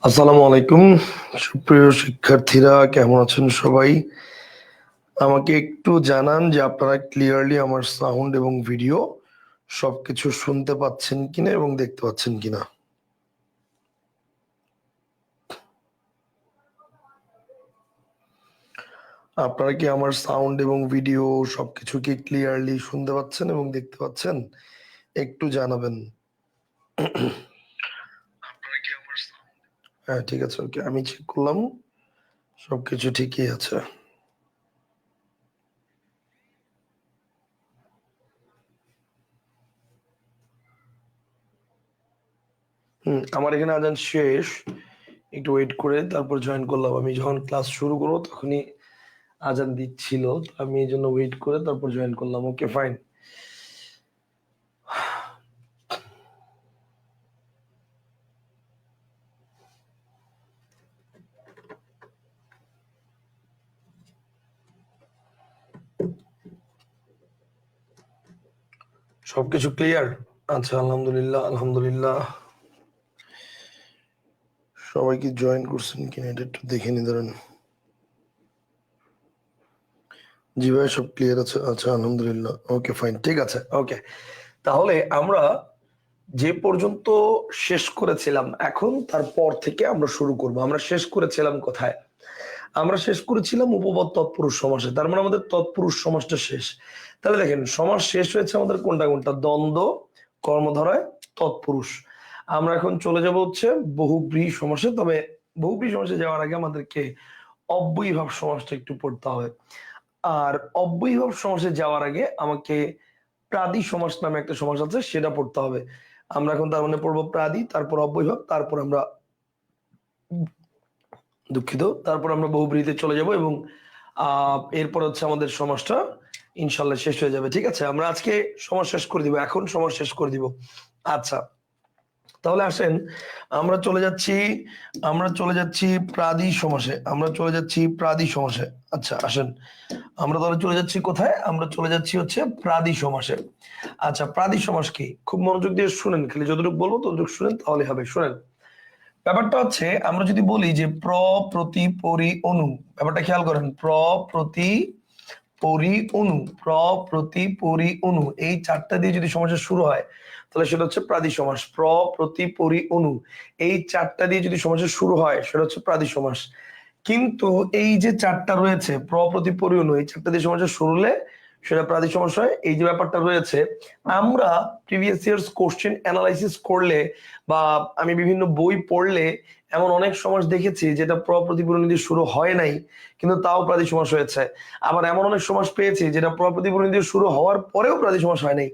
আসসালামু আলাইকুম। সুপ্রিয় শিক্ষার্থীরা, কেমন আছেন সবাই? আমাকে একটু জানান যে আপনারা ক্লিয়ারলি আমার সাউন্ড এবং ভিডিও সবকিছু শুনতে পাচ্ছেন কিনা এবং দেখতে পাচ্ছেন কিনা। আপনারা কি আমার সাউন্ড এবং ভিডিও সবকিছু কি ক্লিয়ারলি শুনতে পাচ্ছেন এবং দেখতে পাচ্ছেন? একটু জানাবেন। হ্যাঁ, ঠিক আছে, ওকে, আমি চেক করলাম, সবকিছু ঠিকই আছে। আমার এখানে আজান শেষ, একটু ওয়েট করে তারপর জয়েন করলাম। আমি যখন ক্লাস শুরু করবো তখনই আজান দিচ্ছিল, তো আমি এই জন্য ওয়েট করে তারপর জয়েন করলাম। ওকে, ফাইন। সবকিছু ক্লিয়ার? আচ্ছা, আলহামদুলিল্লাহ আলহামদুলিল্লাহ। সবাই কি জয়েন করছেন কিনা এটা একটু দেখে নি, ধরেন। জি ভাই, সব ক্লিয়ার আছে। আচ্ছা, আলহামদুলিল্লাহ। ওকে, ফাইন, ঠিক আছে। ওকে, তাহলে আমরা যে পর্যন্ত শেষ করেছিলাম এখন তারপর থেকে আমরা শুরু করব। আমরা শেষ করেছিলাম কোথায়? আমরা শেষ করেছিলাম উপপদ তৎপুরুষ সমাসে। তার মানে আমাদের তৎপুরুষ সমাসটা শেষ। তাহলে দেখেন, সমাস শেষ হয়েছে আমাদের কোনটা কোনটা? দ্বন্দ্ব, কর্মধারয়, তৎপুরুষ। আমরা এখন চলে যাব হচ্ছে বহুব্রীহি সমাসে। তবে বহুব্রীহি সমাসে যাওয়ার আগে আমাদেরকে অব্যয়ীভাব সমাসটা একটু পড়তে হবে। আর অব্যয়ীভাব সমাসে যাওয়ার আগে আমাকে প্রাদি সমাস নামে একটা সমাস আছে, সেটা পড়তে হবে। আমরা এখন তার মানে পড়বো প্রাদি, তারপর অব্যয়ীভাব, তারপর আমরা দুঃখিত, তারপর আমরা বহুব্রীহিতে চলে যাব এবং এরপর হচ্ছে আমাদের সমাসটা ইনশাল্লাহ শেষ হয়ে যাবে। ঠিক আছে, আমরা আজকে সমাস শেষ করে দিব, এখন সমাস শেষ করে দিব। আচ্ছা, তাহলে আসেন আমরা চলে যাচ্ছি প্রাদি সমাসে। আচ্ছা, আসেন আমরা তাহলে চলে যাচ্ছি কোথায়? আমরা চলে যাচ্ছি হচ্ছে প্রাদি সমাসে। আচ্ছা, প্রাদি সমাস কি? খুব মনোযোগ দিয়ে শুনেন, খালি যতটুকু বলবো ততটুকু শুনেন, তাহলে হবে। শুনেন, ব্যাপারটা হচ্ছে আমরা যদি বলি যে প্র, প্রতি, পরি, অনু, ব্যাপারটা খেয়াল করেন। প্র, প্রতি, পরি, অনু। প্র, প্রতি, পরি, অনু, এই চারটা দিয়ে যদি সমাসের শুরু হয় তাহলে সেটা হচ্ছে প্রাদি সমাস। প্র, প্রতি, পরি, অনু, এই চারটা দিয়ে যদি সমাসের শুরু হয় সেটা হচ্ছে প্রাদি সমাস। কিন্তু এই যে চারটা রয়েছে, প্র, প্রতি, পরি, অনু, এই চারটা দিয়ে সমাসের শুরু হলে সেটা প্রাদি সমাস হয়। এই যে ব্যাপারটা রয়েছে, আমরা প্রিভিয়াস ইয়ার্স কোশ্চেন অ্যানালাইসিস করলে বা আমি বিভিন্ন বই পড়লে এমন অনেক সমাস দেখেছি যেটা প্র, প্রতি, পরি, অনু দিয়ে শুরু হয় নাই কিন্তু তাও প্রাদি সমাস হয়েছে। আবার এমন অনেক সমাস পেয়েছি যেটা প্র, প্রতি, পরি, অনু দিয়ে শুরু হওয়ার পরেও প্রাদি সমাস হয় নাই।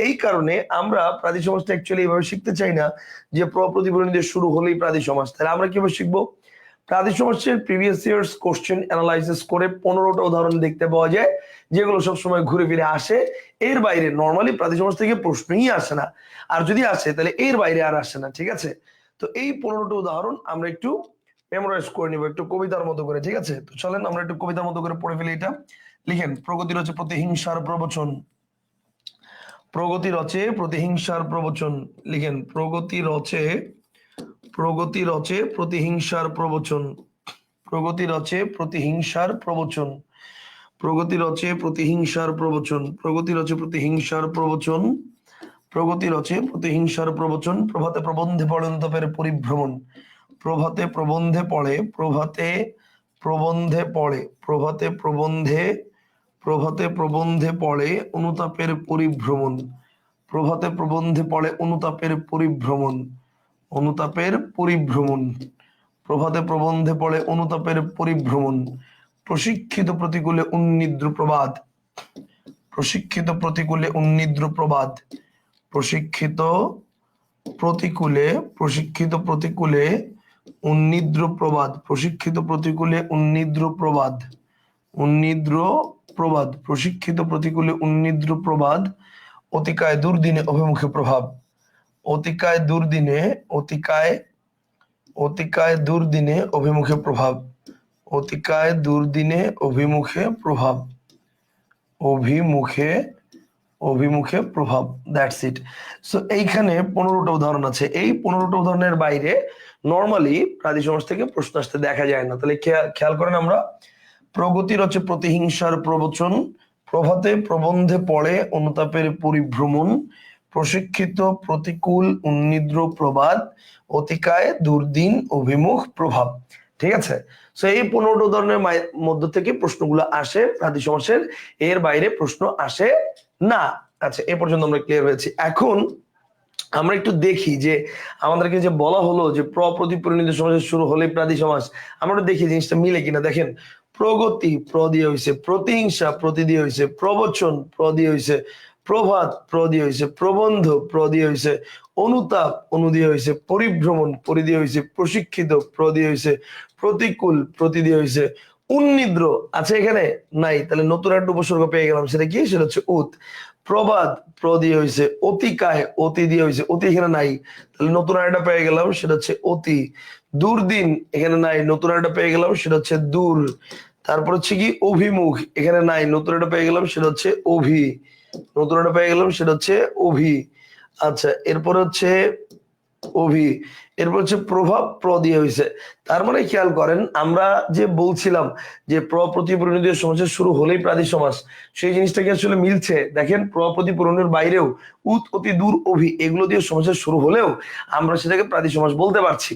এই কারণে আমরা প্রাদি সমাসটা অ্যাকচুয়ালি এইভাবে শিখতে চাই না যে প্র, প্রতি, পরি, অনু দিয়ে শুরু হলেই প্রাদি সমাস। তাহলে আমরা কিভাবে শিখবো? প্রাদি সমাসের প্রিভিয়াস ইয়ার্স কোশ্চেন অ্যানালাইসিস করে 15টা উদাহরণ দেখতে পাওয়া যায় যেগুলো সবসময় ঘুরে ফিরে আসে। এর বাইরে নর্মালি প্রাদি সমাস থেকে প্রশ্নই আসে না, আর যদি আসে তাহলে এর বাইরে আর আসে না। ঠিক আছে, তো এই 15টা উদাহরণ আমরা একটু মেমোরাইজ করে নিব, একটু কবিতার মতো করে। ঠিক আছে, তো চলেন আমরা একটু কবিতার মতো করে পড়ে ফেলি এটা। লিখেন, প্রগতি রচে প্রতিহিংসার প্রবচন। প্রগতি রচে প্রতিহিংসার প্রবচন। লিখেন, প্রগতি রচে প্রতিহিংসার প্রবচন। প্রগতি রচে প্রতিহিংসার প্রবচন। প্রগতি রচে প্রতিহিংসার প্রবচন। প্রগতি রচে প্রতিহিংসার প্রবচন। প্রগতি রচে প্রতিহিংসার প্রবচন। প্রভাতে প্রবন্ধে পড়ে অনুতাপের পরিভ্রমণ। প্রভাতে প্রবন্ধে পড়ে, প্রভাতে প্রবন্ধে পড়ে, প্রভাতে প্রবন্ধে পড়ে অনুতাপের পরিভ্রমণ। প্রভাতে প্রবন্ধে পড়ে অনুতাপের পরিভ্রমণ। অনুতাপের পরিভ্রমণ। প্রভাতে প্রবন্ধে পড়ে অনুতাপের পরিভ্রমণ। প্রশিক্ষিত প্রতিকূলে উন্নিদ্র প্রবাদ। প্রশিক্ষিত প্রতিকূলে উন্নিদ্র প্রবাদ। প্রশিক্ষিত প্রতিকূলে উন্নিদ্র প্রবাদ। প্রশিক্ষিত প্রতিকূলে উন্নিদ্র প্রবাদ। প্রশিক্ষিত প্রতিকূলে উন্নিদ্র প্রবাদ। অতিকায় দুর্দিনে অভিমুখে প্রভাব। অতিকায় দুর্দিনে অভিমুখে প্রভাব। অতিকায় দুর্দিনে অভিমুখে প্রভাব। অভিমুখে প্রভাব, দ্যাটস ইট। সো এইখানে 15টা উদাহরণ আছে। এই 15টা উদাহরণের বাইরে নর্মালি প্রাদি সমাস থেকে প্রশ্ন আসতে দেখা যায় না। তাহলে খেয়াল করেন, আমরা প্রগতির হচ্ছে প্রতিহিংসার প্রবচন, প্রভাতে প্রবন্ধে পড়ে অনুতাপের পরিভ্রমণ, প্রশিক্ষিত প্রতিকূল উন্নিদ্র প্রবাদ, অতিকায় দুর্দিন অভিমুখ প্রভাব। ঠিক আছে, সো এই 15টা উদাহরণের মধ্য থেকে প্রশ্নগুলো আসে প্রাদি সমাসের, এর বাইরে প্রশ্ন আসে না। আচ্ছা, এ পর্যন্ত আমরা ক্লিয়ার হয়েছি। এখন আমরা একটু দেখি যে আমাদেরকে যে বলা হলো যে প্রতিপরিণত সমাসের শুরু হলে প্রাদি সমাস, আমরা একটু দেখি জিনিসটা মিলে কিনা। দেখেন, প্রগতি প্র দিয়ে হয়েছে, প্রতিহিংসা প্রতি দিয়ে হয়েছে, প্রবচন প্র দিয়ে হয়েছে, প্রভাত প্র দিয়ে হয়েছে, প্রবন্ধ প্র দিয়ে হয়েছে, অনুতাপ অনু দিয়ে হয়েছে, পরিভ্রমণ পরি দিয়ে হয়েছে, প্রশিক্ষিত প্র দিয়ে হয়েছে, প্রতিকূল প্রতি দিয়ে হয়েছে, উন্নিদ্র আছে এখানে নাই, তাহলে নতুন একটা উপসর্গ পেয়ে গেলাম। সেটা কি? সেটা হচ্ছে উত। প্রবাদ প্র দিয়ে হয়েছে, অতিকায় অতি দিয়ে হয়েছে, অতি এখানে নাই, তাহলে নতুন আরেকটা পেয়ে গেলাম, সেটা হচ্ছে অতি। দুর্দিন এখানে নাই, নতুন একটা পেয়ে গেলাম, সেটা হচ্ছে দূর। তারপর হচ্ছে কি? অভিমুখ এখানে নাই, নতুন একটা পেয়ে গেলাম, সেটা হচ্ছে অভি। নতুন একটা পেয়ে গেলাম, সেটা হচ্ছে অভি। আচ্ছা, এরপর হচ্ছে অভি, এরপর হচ্ছে প্রভাব প্র দিয়ে হয়েছে। তার মানে খেয়াল করেন, আমরা যে বলছিলাম যে প্রতিপূরণীয় সমাসের শুরু হলেই প্রাদি সমাস, সেই জিনিসটাকে আসলে মিলছে। দেখেন, প্রতিপূরণের বাইরেও উত অতি দূর অভি এগুলো দিয়ে সমাসের শুরু হলেও আমরা সেটাকে প্রাদি সমাস বলতে পারছি।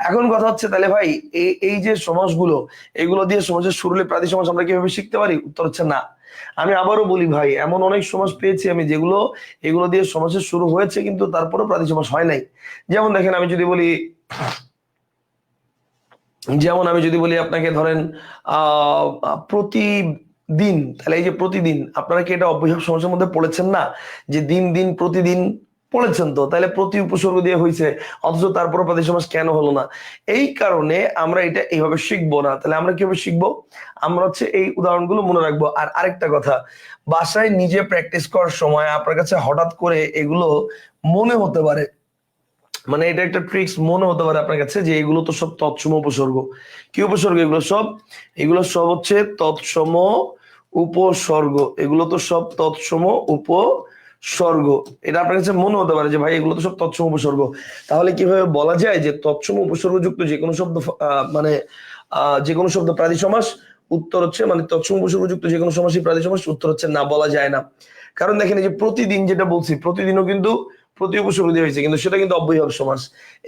এখন কথা হচ্ছে, তাহলে ভাই এই যে সমাসগুলো, এগুলো দিয়ে সমাসের শুরু হলে প্রাদি সমাস আমরা কিভাবে শিখতে পারি? উত্তর হচ্ছে না। আমি আবারও বলি ভাই, এমন অনেক সমাস পেয়েছি আমি যেগুলো এগুলো দিয়ে সমাসের শুরু হয়েছে কিন্তু তারপরেও প্রাদি সমাস হয় নাই। যেমন দেখেন, আমি যদি বলি, আপনাকে ধরেন প্রতিদিন, তাহলে এই যে প্রতিদিন, আপনারা কি এটা অব্যয়ভাব সমাসের মধ্যে পড়েছেন না? যে দিন দিন প্রতিদিন পড়েছেন তো, তাহলে প্রতি উপসর্গ দিয়ে হয়েছে, অথচ তারপরে প্রাদি সমাস কেন হলো না? এই কারণে আমরা এটা এইভাবে শিখবো না। তাহলে আমরা কিভাবে শিখবো? আমরা হচ্ছে এই উদাহরণগুলো মনে রাখবো। আর আরেকটা কথা, বাসায় নিজে প্র্যাকটিস করার সময় আপনার কাছে হঠাৎ করে এগুলো মনে হতে পারে, মানে এটা একটা ট্রিক্স মনে হতে পারে আপনার কাছে যে এগুলো তো সব তৎসম উপসর্গ। কি উপসর্গ এগুলো সব হচ্ছে তৎসম উপসর্গ। এগুলো তো সব তৎসম উপসর্গ। এটা আপনার কাছে মনে হতে পারে যে ভাই এগুলো তো সব তৎসম উপসর্গ। তাহলে কিভাবে বলা যায় যে তৎসম উপসর্গযুক্ত যে কোনো শব্দ মানে যে কোনো শব্দ প্রাদি সমাস? উত্তর হচ্ছে, মানে তৎসম উপসর্গযুক্ত যে কোনো সমাসই প্রাদি সমাস? উত্তর হচ্ছে না, বলা যায় না। কারণ দেখেন, এই যে প্রতিদিন যেটা বলছি, প্রতিদিনও কিন্তু প্রতি উপসর্গ দিয়ে হয়েছে, কিন্তু সেটা কিন্তু অব্যয়ভাব সমাস।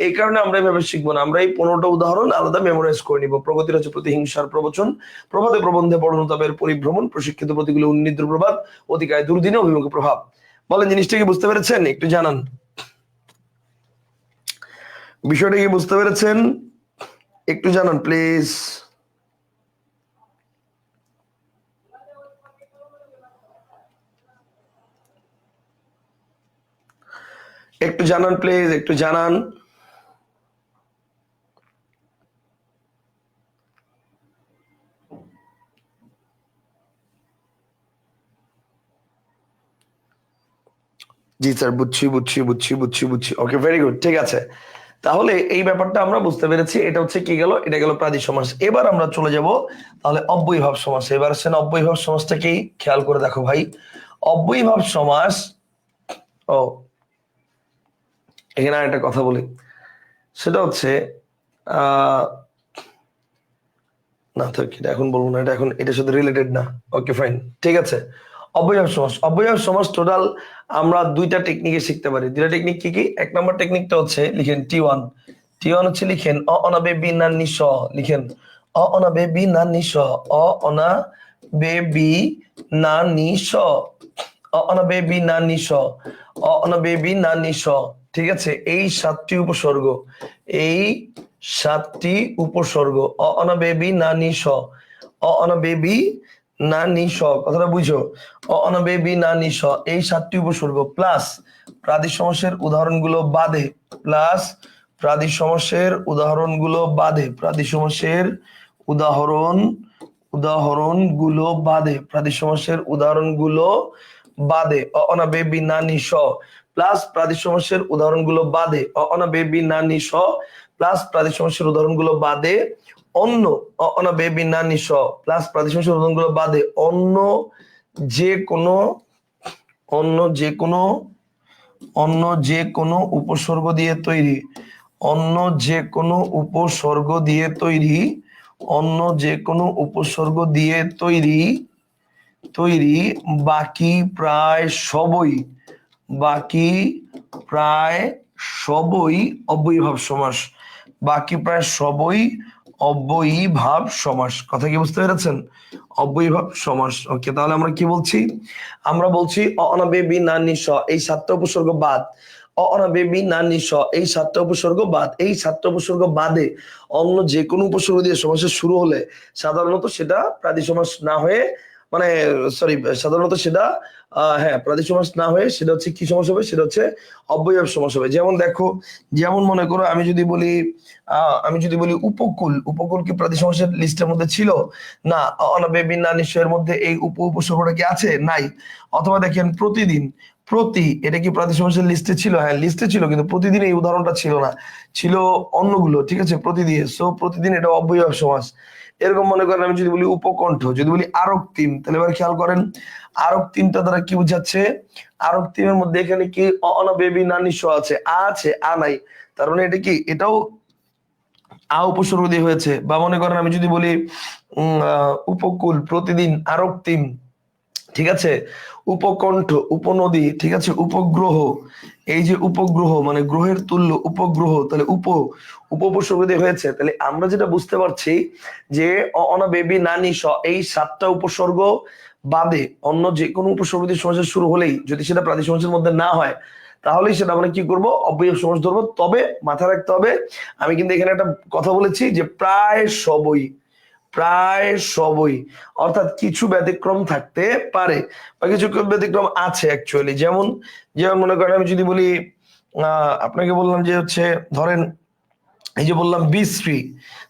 এই কারণে আমরা এইভাবে শিখবো না, আমরা এই 15টা উদাহরণ আলাদা মেমোরাইজ করে নিব। প্রগতির হচ্ছে প্রতিহিংসার প্রবচন, প্রভাতে প্রবন্ধে পড়নুতাপের পরিভ্রমণ, প্রশিক্ষিত প্রতিগুলো উন্নিদ্র প্রভাব, অতিকায় দুর্দিনে অভিমুখে প্রভাব। বলেন, জিনিসটা কি বুঝতে পেরেছেন? একটু জানান, বিষয়টা কি বুঝতে পেরেছেন? একটু জানান প্লিজ। একটু জানান প্লিজ, একটু জানান। জি স্যার, বুঝছি বুঝছি বুঝছি বুঝছি বুঝছি। ওকে, ভেরি গুড, ঠিক আছে। তাহলে এই ব্যাপারটা আমরা বুঝতে পেরেছি। এটা হচ্ছে কি গেল? এটা গেল প্রাদি সমাস। এবার আমরা চলে যাব তাহলে অব্যয়ভাব সমাস। এবার আসেন অব্যয়ভাব সমাসটাকেই খেয়াল করে দেখো ভাই। অব্যয়ভাব সমাস, ও এখানে একটা কথা বলি, সেটা হচ্ছে আহ না থাক, এটা এখন বলবো না, এটা এখন এটার সাথে রিলেটেড না। ওকে ফাইন, ঠিক আছে। অব্যয়ভাব সমাস, অব্যয়ভাব সমাস টোটাল আমরা দুইটা টেকনিকে শিখতে পারি। দুইটা টেকনিক কি কি? এক নম্বর টেকনিকটা হচ্ছে লিখেন T1। T1 হচ্ছে লিখেন অনাবে বি না নিস, লিখেন অনাবে বি না নিস, অনাবে বি না নিস, অনাবে বি না নিস, অনাবে বি না নিস। ঠিক আছে, এই 7টি উপসর্গ, এই 7টি উপসর্গ অনাবেবি না নিস, অনাবেবি না নিস, কথাটা বুঝো। অনাবেবি না নিস, এই 7টি উপসর্গ প্লাস প্রাদি সমাসের উদাহরণগুলো বাদে, প্লাস প্রাদি সমাসের উদাহরণগুলো বাদে, প্রাদি সমাসের উদাহরণগুলো বাদে, প্রাদি সমাসের উদাহরণগুলো বাদে অনাবেবি না নিস, প্লাস প্রাদি সমাসের উদাহরণগুলো বাদে অনাবেবি না নিস, প্লাস প্রাদি সমাসের উদাহরণগুলো বাদে অন্য অনাবেবি না নিস, প্লাস প্রাদি সমাসের উদাহরণগুলো বাদে অন্য যে কোনো অন্য যে কোনো উপসর্গ দিয়ে তৈরি, অন্য যে কোনো উপসর্গ দিয়ে তৈরি, অন্য যে কোনো উপসর্গ দিয়ে তৈরি তৈরি বাকি প্রায় সবই, বাকি প্রায় সবই অব্যয়ীভাব সমাস, বাকি প্রায় সবই অব্যয়ীভাব সমাস। কথা কি বুঝতে পেরেছেন? অব্যয়ীভাব সমাস। ওকে, তাহলে আমরা কি বলছি? আমরা বলছি অনাবে বি না নিঃস এই সাতটা উপসর্গ বাদ, অনাবে বি না নিঃস এই সাতটা উপসর্গ বাদ, এই সাতটা উপসর্গ বাদে অন্য যে কোনো উপসর্গ দিয়ে সমাসের শুরু হলে সাধারণত সেটা প্রাদি সমাস না হয়ে, মানে সরি, সাধারণত সেটা হ্যাঁ প্রাদি সমাস না হয়ে সেটা হচ্ছে কি সমাস হবে? সেটা হচ্ছে অব্যয়ীভাব সমাস হবে। যেমন দেখো, যেমন মনে করো আমি যদি বলি উপকূল, উপকূল কি প্রাদি সমাসের লিস্টের মধ্যে ছিল? না। অনাবে বি না নিঃসের মধ্যে এই উপসর্গটা কি আছে? নাই। অথবা দেখেন প্রতিদিন, প্রতি এটা কি প্রাদি সমাসের লিস্টে ছিল? হ্যাঁ লিস্টে ছিল, কিন্তু প্রতিদিন এই উদাহরণটা ছিল না, ছিল অন্যগুলো। ঠিক আছে, প্রতিদিন, সো প্রতিদিন এটা অব্যয়ীভাব সমাস। এরকম মনে করেন আমি যদি বলি উপকণ্ঠ, যদি বলি আরক্তিম, তাহলে এবার খেয়াল করেন আরক্তিমটা দ্বারা কি বুঝাচ্ছে? আরক্তিমের মধ্যে এখানে কি অনাবেবি না নিঃস্ব আছে? আছে, নাই, তার মানে এটা কি? এটাও উপসর্গ দিয়ে হয়েছে। বা মনে করেন আমি যদি বলি উপকূল, প্রতিদিন, আরক্তিম, ঠিক আছে, উপকণ্ঠ, উপনদী, ঠিক আছে, উপগ্রহ, এই যে উপগ্রহ মানে গ্রহের তুল্য উপগ্রহ, তাহলে উপসর্গ দিয়ে হয়েছে। তাহলে আমরা যেটা বুঝতে পারছি যে অনাবেবি না নিঃস এই সাতটা উপসর্গ বাদে অন্য যে কোনো উপসর্গ দিয়ে সমাসের শুরু হলেই যদি সেটা প্রাদি সমাসের মধ্যে না হয়, তাহলেই সেটা আমরা কি করব? অব্যয়ীভাব সমাস ধরবো। তবে মাথায় রাখতে হবে, আমি কিন্তু এখানে একটা কথা বলেছি যে প্রায় সবই, প্রায় সবই, অর্থাৎ কিছু ব্যতিক্রম থাকতে পারে বা কিছু ব্যতিক্রম আছে অ্যাকচুয়ালি। যেমন যেমন মনে করেন আমি যদি বলি আপনাকে বললাম যে হচ্ছে ধরেন এই যে বললাম বিশ্রী,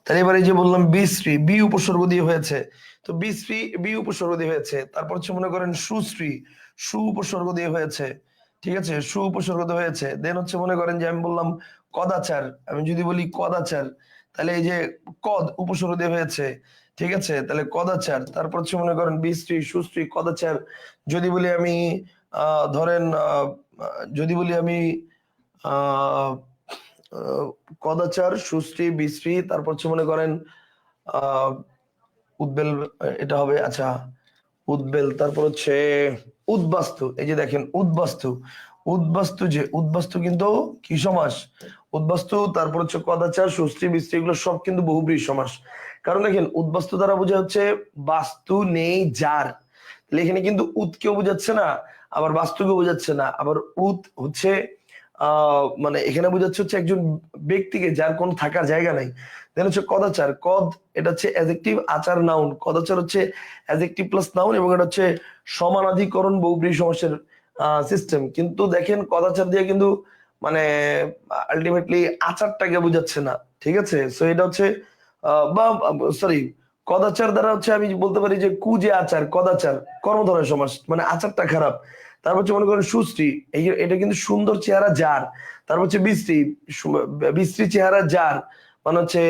তাহলে এবার এই যে বললাম বিশ্রী, বি উপসর্গ দিয়ে হয়েছে, তো বিশ্রী বি উপসর্গ দিয়ে হয়েছে। তারপর হচ্ছে মনে করেন সুশ্রী, সু উপসর্গ দিয়ে হয়েছে, ঠিক আছে, সু উপসর্গ দিয়ে হয়েছে। দেন হচ্ছে মনে করেন যে আমি বললাম কদাচার, আমি যদি বলি কদাচার, তাহলে এই যে কদ উপসর্গ দিয়ে হয়েছে, ঠিক আছে, তাহলে কদাচার। তারপর হচ্ছে মনে করেন বিশ্রী, সুশ্রী, কদাচার। যদি বলি আমি ধরেন যদি বলি আমি আহ আহ, কদাচার, সুশ্রী, বিশ্রী, তারপর হচ্ছে মনে করেন আহ উদ্বেল, এটা হবে আচ্ছা উদ্বেল। তারপর হচ্ছে উদ্বাস্তু, এই যে দেখেন উদ্বাস্তু, উদ্বাস্তু, যে উদ্বাস্তু কিন্তু কি সমাস? উদ্বাস্তু। তারপর হচ্ছে কদাচার, সুশ্রী, বিশ্রী, এগুলো সব কিন্তু বহুব্রীহি সমাস। কারণ দেখেন উদ্বাস্তু দ্বারা বোঝা হচ্ছে বাস্তু নেই যার, তাহলে এখানে কিন্তু উৎকেও বোঝাচ্ছে না, আবার বাস্তুকেও বোঝাচ্ছে না, আবার উৎ হচ্ছে মানে এখানে বোঝাচ্ছে হচ্ছে একজন ব্যক্তিকে যার কোনো থাকার জায়গা নাই। দেন হচ্ছে কদাচার, কদ এটা হচ্ছে অ্যাডজেক্টিভ, আচার নাউন, কদাচার হচ্ছে অ্যাডজেক্টিভ প্লাস নাউন, এবং এটা হচ্ছে সমানাধিকরণ বহুব্রীহি সমাসের সিস্টেম। কিন্তু দেখেন কদাচার দিয়ে কিন্তু মানে আলটিমেটলি আচারটাকে বোঝাচ্ছে না, ঠিক আছে। সো এটা হচ্ছে বা সরি, কদাচার দ্বারা হচ্ছে আমি বলতে পারি যে কুজে আচার, কদাচার কর্মধারয় সমাস, মানে আচারটা খারাপ। তারপর হচ্ছে মনে করেন সুশ্রী, এই এটা কিন্তু সুন্দর চেহারা যার। তারপর হচ্ছে বিশ্রী, বিশ্রী চেহারা যার, মানে হচ্ছে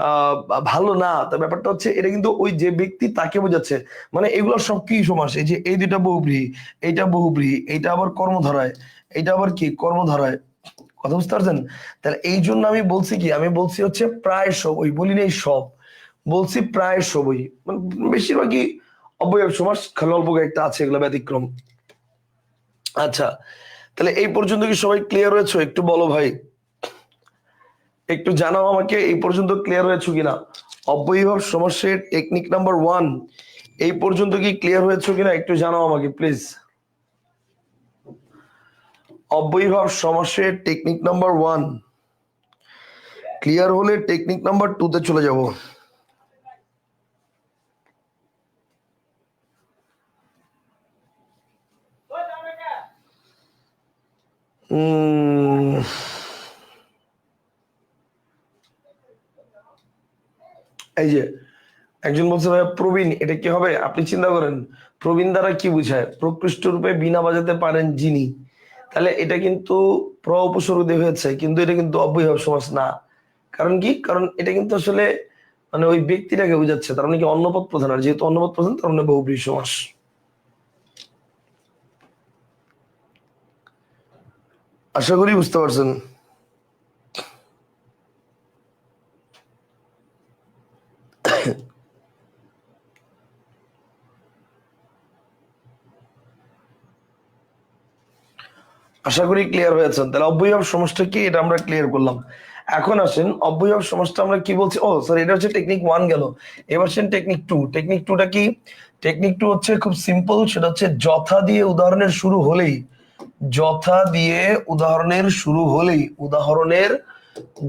আহ ভালো না, তার ব্যাপারটা হচ্ছে এটা কিন্তু ওই যে ব্যক্তি তাকে বোঝাচ্ছে। মানে এগুলো সব কি সমাস? এই যে এই দুইটা বহুব্রীহি, এইটা বহুব্রীহি, এইটা আবার কর্মধারায়, এইটা আবার কি কর্মধারায়। কথা বুঝতে পারছেন? তাহলে এই জন্য আমি বলছি কি, আমি বলছি হচ্ছে প্রায় সবই, বলি নেই সব, বলছি প্রায় সবই, মানে বেশিরভাগই অব্যয়ব সমাস, খালি অল্প কয়েকটা আছে এগুলো ব্যতিক্রম। আচ্ছা, তাহলে এই পর্যন্ত কি সবাই ক্লিয়ার হয়েছে? একটু বলো ভাই, একটু জানাও আমাকে এই পর্যন্ত ক্লিয়ার হয়েছে কিনা। অব্যয়ীভাব সমাসের টেকনিক নাম্বার 1 এই পর্যন্ত কি ক্লিয়ার হয়েছে কিনা একটু জানাও আমাকে প্লিজ। অব্যয়ীভাব সমাসের টেকনিক নাম্বার 1 ক্লিয়ার হলে টেকনিক নাম্বার 2 তে চলে যাব। এই যে একজন বলছে ভাইয়া প্রবীণ, এটা কি হবে? আপনি চিন্তা করেন প্রবীণ দ্বারা কি বুঝায়? প্রকৃষ্ট রূপে বীণা বাজাতে পারেন যিনি, তাহলে এটা কিন্তু উপসর্গ দিয়ে হয়েছে, কিন্তু এটা কিন্তু অব্যয়ভাব সমাস না। কারণ কি? কারণ এটা কিন্তু আসলে মানে ওই ব্যক্তিটাকে বোঝাচ্ছে, তার মানে কি অন্নপদ প্রধান, আর যেহেতু অন্নপদ প্রধান তার মানে বহুব্রীহি সমাস। আশা করি বুঝতে পারছেন। আশা করি ক্লিয়ার হয়েছেন। তাহলে অব্যয়ভাব সমাসটা কি এটা আমরা ক্লিয়ার করলাম। এখন আসেন অব্যয়ভাব সমাসটা আমরা কি বলছি, ও সরি এটা হচ্ছে টেকনিক 1 গেল। এবার আসেন টেকনিক 2। টেকনিক 2টা কি? টেকনিক 2 হচ্ছে খুব সিম্পল, সেটা হচ্ছে যথা দিয়ে উদাহরণের শুরু হলেই, যথা দিয়ে উদাহরণের শুরু হলেই, উদাহরণের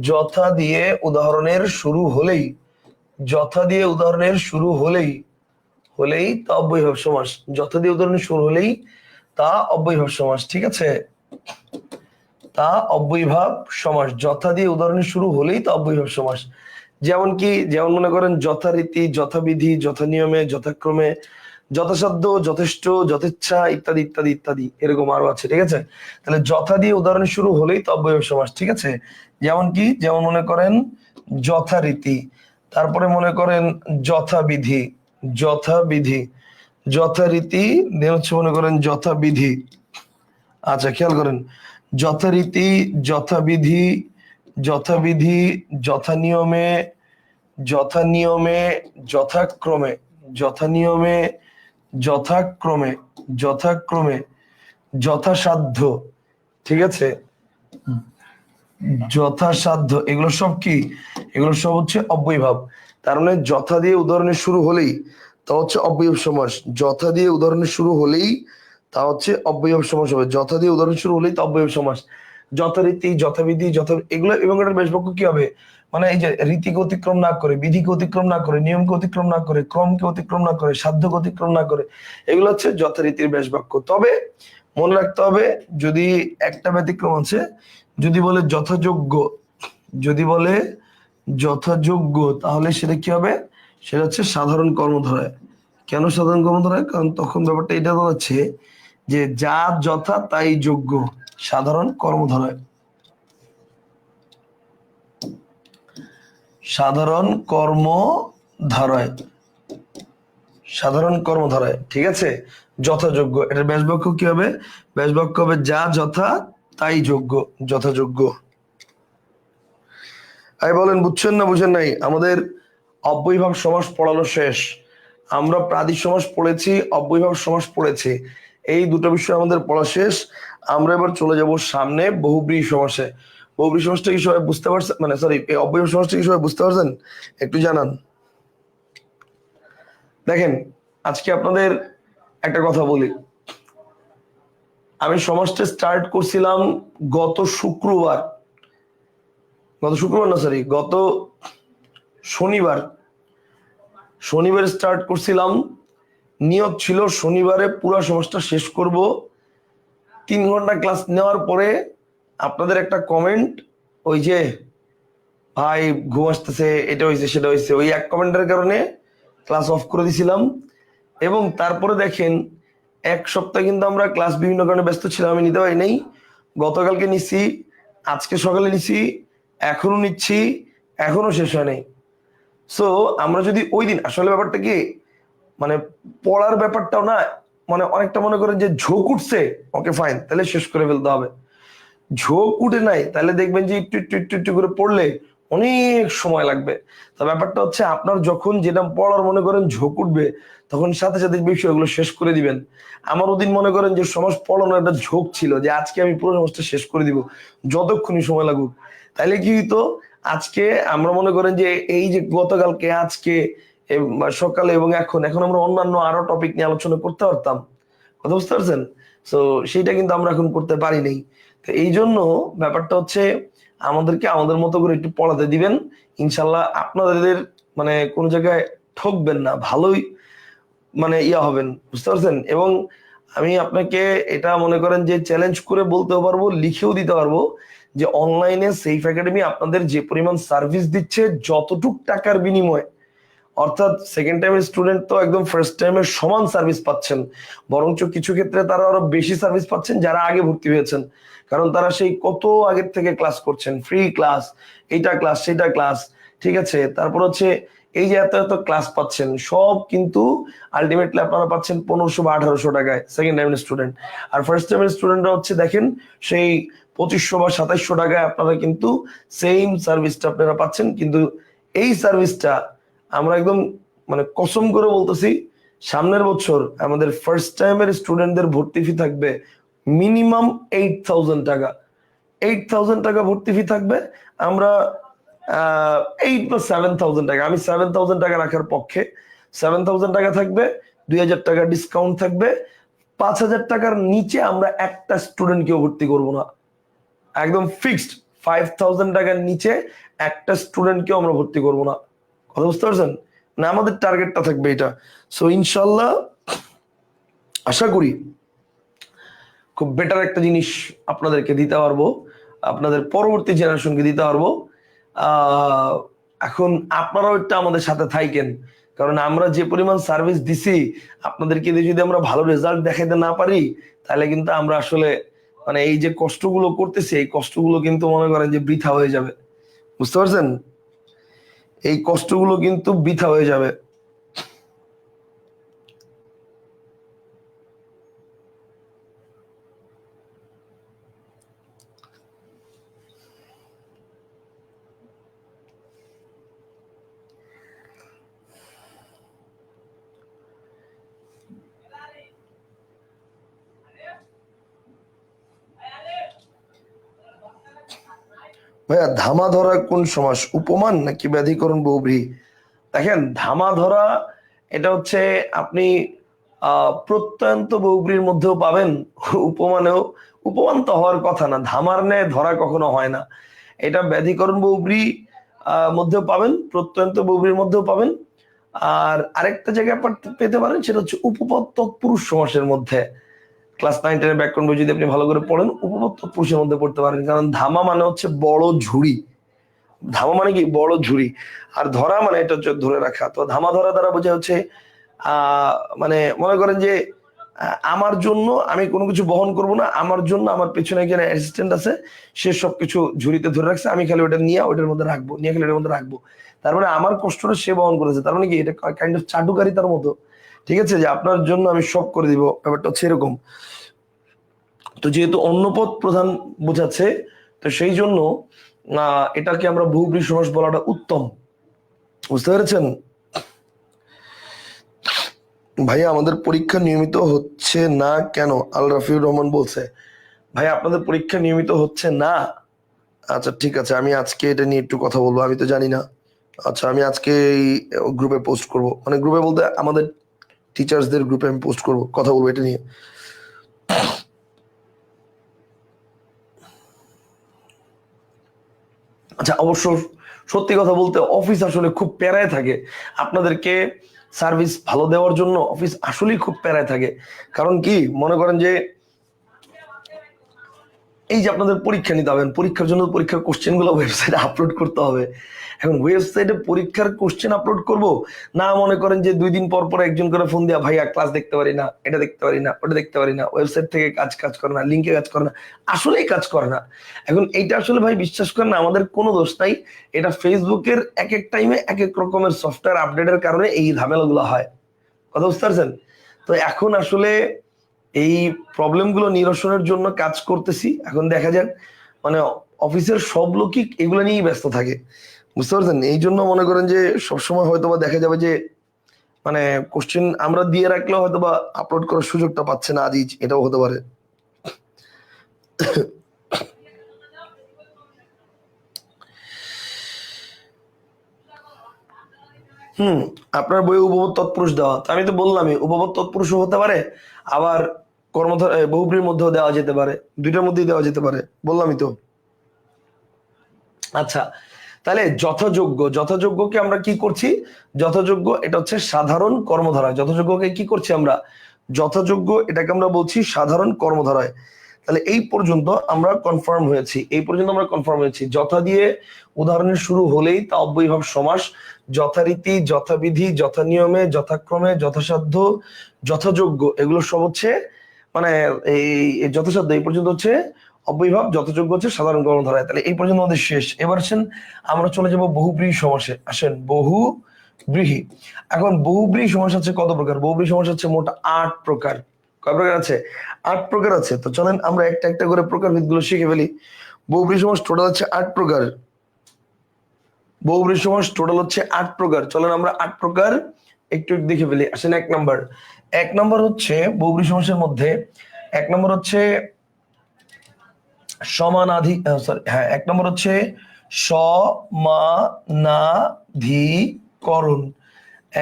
যথা দিয়ে উদাহরণের শুরু হলেই, যথা দিয়ে উদাহরণের শুরু হলেই হলেই তা অব্যয়ভাব সমাস। যথা দিয়ে উদাহরণের শুরু হলেই তা অব্যয়ভাব সমাস। ঠিক আছে, তা অব্যয়ভাব সমাস। যথা দিয়ে উদাহরণের শুরু হলেই তা অব্যয়ভাব সমাস। যেমন কি, যেমন মনে করেন যথারীতি, যথাবিধি, যথানিয়মে, যথাক্রমে, যথাসাধ্য, যথেষ্ট, যথেচ্ছা, ইত্যাদি ইত্যাদি ইত্যাদি, এরকম আরো আছে। ঠিক আছে, তাহলে যথা দিয়ে উদাহরণের শুরু হলেই তো অব্যয়ভাব সমাস। ঠিক আছে, যেমন কি, যেমন মনে করেন যথারীতি, তারপরে মনে করেন যথাবিধি, যথাবিধি, যথারীতি, দেন হচ্ছে মনে করেন যথাবিধি। আচ্ছা খেয়াল করেন, যথারীতি, যথাবিধি, যথাবিধি, যথানিয়মে, যথানিয়মে, যথাক্রমে, যথানিয়মে, যথাক্রমে, যথাক্রমে, যথাসাধ্য। ঠিক আছে, যথাসাধ্য, এগুলো সব কি? এগুলো সব হচ্ছে অব্যয়ভাব। তার মানে যথা দিয়ে উদাহরণের শুরু হলেই তা হচ্ছে অব্যয়ভাব সমাস। যথা দিয়ে উদাহরণের শুরু হলেই তা হচ্ছে অব্যয়ভাব সমাস হবে। যথা দিয়ে উদাহরণ শুরু হলেই তা অব্যয়ভাব সমাস। যথারীতি, যথাবিধি, যথা, এগুলো এবং এটার বেশবাক্য কি হবে? মানে এই যে রীতিকে অতিক্রম না করে, বিধিকে অতিক্রম না করে, নিয়মকে অতিক্রম না করে, ক্রমকে অতিক্রম না করে, সাধ্যকে অতিক্রম না করে, এগুলো হচ্ছে যথারীতির বেশবাক্য। তবে মনে রাখতে হবে, যদি একটা ব্যতিক্রম আছে, যদি বলে যথাযোগ্য, যদি বলে যথাযোগ্য, তাহলে সেটা কি হবে? সেটা হচ্ছে সাধারণ কর্মধারায়। কেন সাধারণ কর্মধারায়? কারণ তখন ব্যাপারটা এটা দাঁড়াচ্ছে যে যা যথা তাই যোগ্য, সাধারণ কর্মধারায়, সাধারণ কর্মধারায়, সাধারণ কর্মধারায়। ঠিক আছে, যথাযোগ্য, এটার ব্যাসবাক্য কি হবে? ব্যাসবাক্য হবে যা যথা তাই যোগ্য, যথাযোগ্য। আই বলেন বুঝছেন না বুঝেন নাই? আমাদের অব্যয়ভাব সমাস পড়ানো শেষ। আমরা প্রাদি সমাস পড়েছি, অব্যয়ভাব সমাস পড়েছি, এই দুটো বিষয় আমাদের পড়া শেষ। আমরা এবার চলে যাব সামনে বহুব্রীহি সমাসে। বহুব্রীহি সমাসটা কি সবাই বুঝতে পারছেন? মানে সরি, এই অব্যয়ভাব সমাসটা কি সবাই বুঝতে পারছেন? একটু জানান। দেখেন, আজকে আপনাদের একটা কথা বলি, আমি সমাজটা স্টার্ট করছিলাম গত শুক্রবার, গত শুক্রবার না সরি, গত শনিবার, শনিবার স্টার্ট করছিলাম। নিয়ত ছিল শনিবারে পুরো সমাজটা শেষ করব। 3 ঘন্টা ক্লাস নেওয়ার পরে আপনাদের একটা কমেন্ট, ওই যে ভাই ঘুম আসতেছে, এটা হয়েছে সেটা হয়েছে, ওই এক কমেন্টের কারণে ক্লাস অফ করে দিছিলাম। এবং তারপরে দেখেন 1 সপ্তাহ কিন্তু আমরা ক্লাস বিভিন্ন কারণে ব্যস্ত ছিলাম, আমি নিতে পারি নাই। গতকালকে নিচ্ছি, আজকে সকালে নিচ্ছি, এখনো নিচ্ছি, এখনো শেষ হয় নাই। সো আমরা যদি ওই দিন, আসলে ব্যাপারটা কি, মানে পড়ার ব্যাপারটাও না, মানে অনেকটা মনে করেন যে ঝোঁক উঠছে, ওকে ফাইন, তাহলে শেষ করে ফেলতে হবে। ঝোঁক উঠে নাই, তাহলে দেখবেন যে একটু একটু একটু একটু করে পড়লে অনেক সময় লাগবে। তো ব্যাপারটা হচ্ছে আপনার যখন যেটা পড়ার মনে করেন ঝোঁক উঠবে, তখন সাথে সাথে বিষয়গুলো শেষ করে দিবেন। আমার ওদিন মনে করেন যে সমাজ পড়ানোর একটা ঝোঁক ছিল, যে আজকে আমি পুরো সমাজটা শেষ করে দিব যতক্ষণই সময় লাগুক। তাইলে কি হইতো, আজকে আমরা মনে করেন যে এই যে গতকালকে, আজকে সকালে এবং এখন এখন আমরা অন্যান্য আরো টপিক নিয়ে আলোচনা করতে পারতাম। কথা বুঝতে পারছেন? তো সেইটা কিন্তু আমরা এখন করতে পারি নাই। তো এই জন্য ব্যাপারটা হচ্ছে আমাদেরকে আমাদের মতো করে একটু পড়াতে দিবেন। ইনশাল্লাহ আপনাদের মানে কোনো জায়গায় ঠকবেন না, ভালোই মানে ইয়া হবেন, বুঝতে পারছেন? এবং আমি আপনাকে এটা মনে করেন যে চ্যালেঞ্জ করে বলতেও পারবো, লিখেও দিতে পারবো, যে অনলাইনে সেইফ একাডেমি আপনাদের যে পরিমাণ সার্ভিস দিচ্ছে, যতটুক টাকার বিনিময়ে, অর্থাৎ সেকেন্ড টাইমের স্টুডেন্ট তো একদম ফার্স্ট টাইমের সমান সার্ভিস পাচ্ছেন, বরঞ্চ কিছু ক্ষেত্রে তারা আরো বেশি সার্ভিস পাচ্ছেন যারা আগে ভর্তি হয়েছেন। কারণ তারা সেই কত আগের থেকে ক্লাস করছেন, ফ্রি ক্লাস, এইটা ক্লাস সেটা ক্লাস। ঠিক আছে, তারপর হচ্ছে এই যে এত এত ক্লাস পাচ্ছেন সব কিন্তু আলটিমেটলি আপনারা পাচ্ছেন 1500 বা 1800 টাকায় সেকেন্ড টাইমের স্টুডেন্ট। আর ফার্স্ট টাইমের স্টুডেন্টরা হচ্ছে দেখেন সেই 2500 বা 2700 টাকায় আপনারা কিন্তু সেম সার্ভিসটা আপনারা পাচ্ছেন। কিন্তু এই সার্ভিসটা আমরা একদম মানে কসম করে বলতেছি, সামনের বছর আমাদের ফার্স্ট টাইমের স্টুডেন্টদের ভর্তি ফি থাকবে মিনিমাম 8000 টাকা। 8000 টাকা ভর্তি ফি থাকবে। আমরা 8 বা 7000 টাকা, আমি 7000 টাকা রাখার পক্ষে। 7000 টাকা থাকবে, 2000 টাকা ডিসকাউন্ট থাকবে, 5000 টাকার নিচে আমরা একটা স্টুডেন্টকেও ভর্তি করব না, একদম ফিক্সড। 5000 টাকার নিচে একটা স্টুডেন্টকেও আমরা ভর্তি করব না। কথা বুঝতে পারছেন না? আমাদের টার্গেটটা থাকবে এটা। সো ইনশাল্লাহ আশা করি খুব বেটার একটা জিনিস আপনাদেরকে দিতে পারবো, আপনাদের পরবর্তী জেনারেশনকে দিতে পারবো। এখন আপনারাও একটা আমাদের সাথে থাকেন, কারণ আমরা যে পরিমাণ সার্ভিস দিছি আপনাদেরকে যদি আমরা ভালো রেজাল্ট দেখাইতে না পারি, তাহলে কিন্তু আমরা আসলে মানে এই যে কষ্টগুলো করতেছি এই কষ্টগুলো কিন্তু মনে করেন যে বৃথা হয়ে যাবে। বুঝতে পারছেন? এই কষ্টগুলো কিন্তু বৃথা হয়ে যাবে। ভাইয়া ধামা ধরা কোন সমাস, উপমান নাকি ব্যাধিকরণ বহুব্রীহি? দেখেন ধামা ধরা এটা হচ্ছে আপনি প্রত্যয়ন্ত বহুব্রীর মধ্যেও পাবেন, উপমানেও। উপমান তো হওয়ার কথা না, ধামার ন্যায় ধরা কখনো হয় না। এটা ব্যাধিকরণ বহুব্রী মধ্যেও পাবেন, প্রত্যয়ন্ত বহুব্রীর মধ্যেও পাবেন। আর আরেকটা জায়গায় পেতে পারেন, সেটা হচ্ছে উপপদ তৎপুরুষ সমাসের মধ্যে। ক্লাস 9-10 ব্যাকরণ বই যদি আপনি ভালো করে পড়েন, উপপদ তৎপুরুষের মধ্যে পড়তে পারেন। কারণ ধামা মানে হচ্ছে বড় ঝুড়ি, ধামা মানে কি বড় ঝুড়ি, আর ধরা মানে এটা হচ্ছে ধরে রাখা। তো ধামা ধরা দ্বারা বোঝা হচ্ছে মানে মনে করেন যে আমার জন্য আমি কোনো কিছু বহন করব না, আমার জন্য আমার পেছনে একজন অ্যাসিস্ট্যান্ট আছে, সে সবকিছু ঝুড়িতে ধরে রাখছে, আমি খালি ওটা নিয়ে ওটার মধ্যে রাখবো, নিয়ে খালি ওটার মধ্যে রাখবো। তার মানে আমার কষ্টটা সে বহন করেছে। তার মানে কি এটা কাইন্ড অফ চাটুকারিতার মতো। ঠিক আছে, যে আপনার জন্য আমি সব করে দিব, ব্যাপারটা হচ্ছে এরকম। তো যেহেতু অন্যপদ প্রধান বোঝাচ্ছে, তো সেই জন্য এটাকে আমরা বহুব্রী সমাস বলাটা উত্তম। বুঝতে পেরেছেন? ভাইয়া আমাদের পরীক্ষা নিয়মিত হচ্ছে না কেন? আল রাফিউর রহমান বলছে। ভাই আপনাদের পরীক্ষা নিয়মিত হচ্ছে না? আচ্ছা ঠিক আছে, আমি আজকে এটা নিয়ে একটু কথা বলবো, আমি তো জানি না। আচ্ছা আমি আজকে গ্রুপে পোস্ট করব, মানে গ্রুপে বলতে আমাদের টিচার্সদের গ্রুপে আমি পোস্ট করব, কথা বলবো এটা নিয়ে। আচ্ছা অবশ্য সত্যি কথা বলতে অফিস আসলে খুব প্যারায় থাকে, আপনাদেরকে সার্ভিস ভালো দেওয়ার জন্য অফিস আসলেই খুব প্যারায় থাকে। কারণ কি মনে করেন যে এই যে আপনাদের পরীক্ষা নিতে হবে, পরীক্ষার জন্য পরীক্ষার কোশ্চেন গুলো ওয়েবসাইটে আপলোড করতে হবে। এখন ওয়েবসাইটে পরীক্ষার কোশ্চেন আপলোড করব না, মনে করেন যে 2 দিন পর পর একজন করে ফোন দিয়া, ভাইয়া ক্লাস দেখতে পারি না, এটা দেখতে পারি না, ওটা দেখতে পারি না, ওয়েবসাইট থেকে কাজ করে না, লিঙ্কে কাজ করে না, আসলেই কাজ করে না। এখন এইটা আসলে ভাই বিশ্বাস করেন না, আমাদের কোনো দোষ নাই। এটা ফেসবুকের এক এক টাইমে এক এক রকমের সফটওয়্যার আপডেটের কারণে এই ঝামেলাগুলো হয়। কথা বুঝতে পারছেন? তো এখন আসলে এই প্রবলেম গুলো নিরসনের জন্য কাজ করতেছি। এখন দেখা যাক, মানে অফিসের সব লোকই এগুলো নিয়েই ব্যস্ত থাকে। বুঝতে পারছেন? এই জন্য মনে করেন যে সবসময় হয়তো বা দেখা যাবে যে মানে কোশ্চেন আমরা দিয়ে রাখলেও হয়তো বা আপলোড করার সুযোগটা পাচ্ছে না আজই, এটাও হতে পারে। আপনার বই উপপদ তৎপুরুষ দেওয়া, তো আমি তো বললামই উপপদ তৎপুরুষও হতে পারে, আবার কর্মধার বহুব্রীর মধ্যেও দেওয়া যেতে পারে, দুইটার মধ্যেই দেওয়া যেতে পারে, বললামই তো। আচ্ছা তাহলে যথাযোগ্য, যথাযোগ্যকে আমরা কি করছি? যথাযোগ্য এটা হচ্ছে সাধারণ কর্মধারা। যথাযোগ্যকে কি করছি আমরা? যথাযোগ্য এটাকে আমরা বলছি সাধারণ কর্মধারায়। তাহলে এই পর্যন্ত আমরা কনফার্ম হয়েছি, এই পর্যন্ত আমরা কনফার্ম হয়েছি। যথা দিয়ে উদাহরণের শুরু হলেই তা অব্যয়ীভাব সমাস। যথারীতি, যথাবিধি, যথানিয়মে, যথাক্রমে, যথাসাধ্য, যথাযোগ্য, এগুলো সব হচ্ছে মানে এই যথাসাধ্য এই পর্যন্ত হচ্ছে অব্যয়ীভাব, যথাযোগ্য হচ্ছে সাধারণ কর্মধারায়। তাহলে এই পর্যন্ত আমাদের শেষ। এবার আসেন আমরা চলে যাব বহুব্রীহি সমাসে। আসেন বহুব্রীহি ব্রীহি। এখন বহুব্রীহি সমাস আছে কত প্রকার? বহুব্রীহি সমাস আছে মোট 8 প্রকার। কয় প্রকার আছে? 8 প্রকার আছে। তো চলেন আমরা একটা একটা করে প্রকারভেদ গুলো শিখে ফেলি। বহুব্রীহি সমাস টোটাল হচ্ছে 8 প্রকার। বহুব্রীহি সমাস টোটাল হচ্ছে 8 প্রকার। চলেন আমরা 8 প্রকার একটু দেখে ফেলি। আসেন এক নম্বর হচ্ছে বহুব্রীহি সমাসের মধ্যে এক নম্বর হচ্ছে সমানাধি সরি হ্যাঁ 1 নম্বর হচ্ছে সমানাধিকরণ।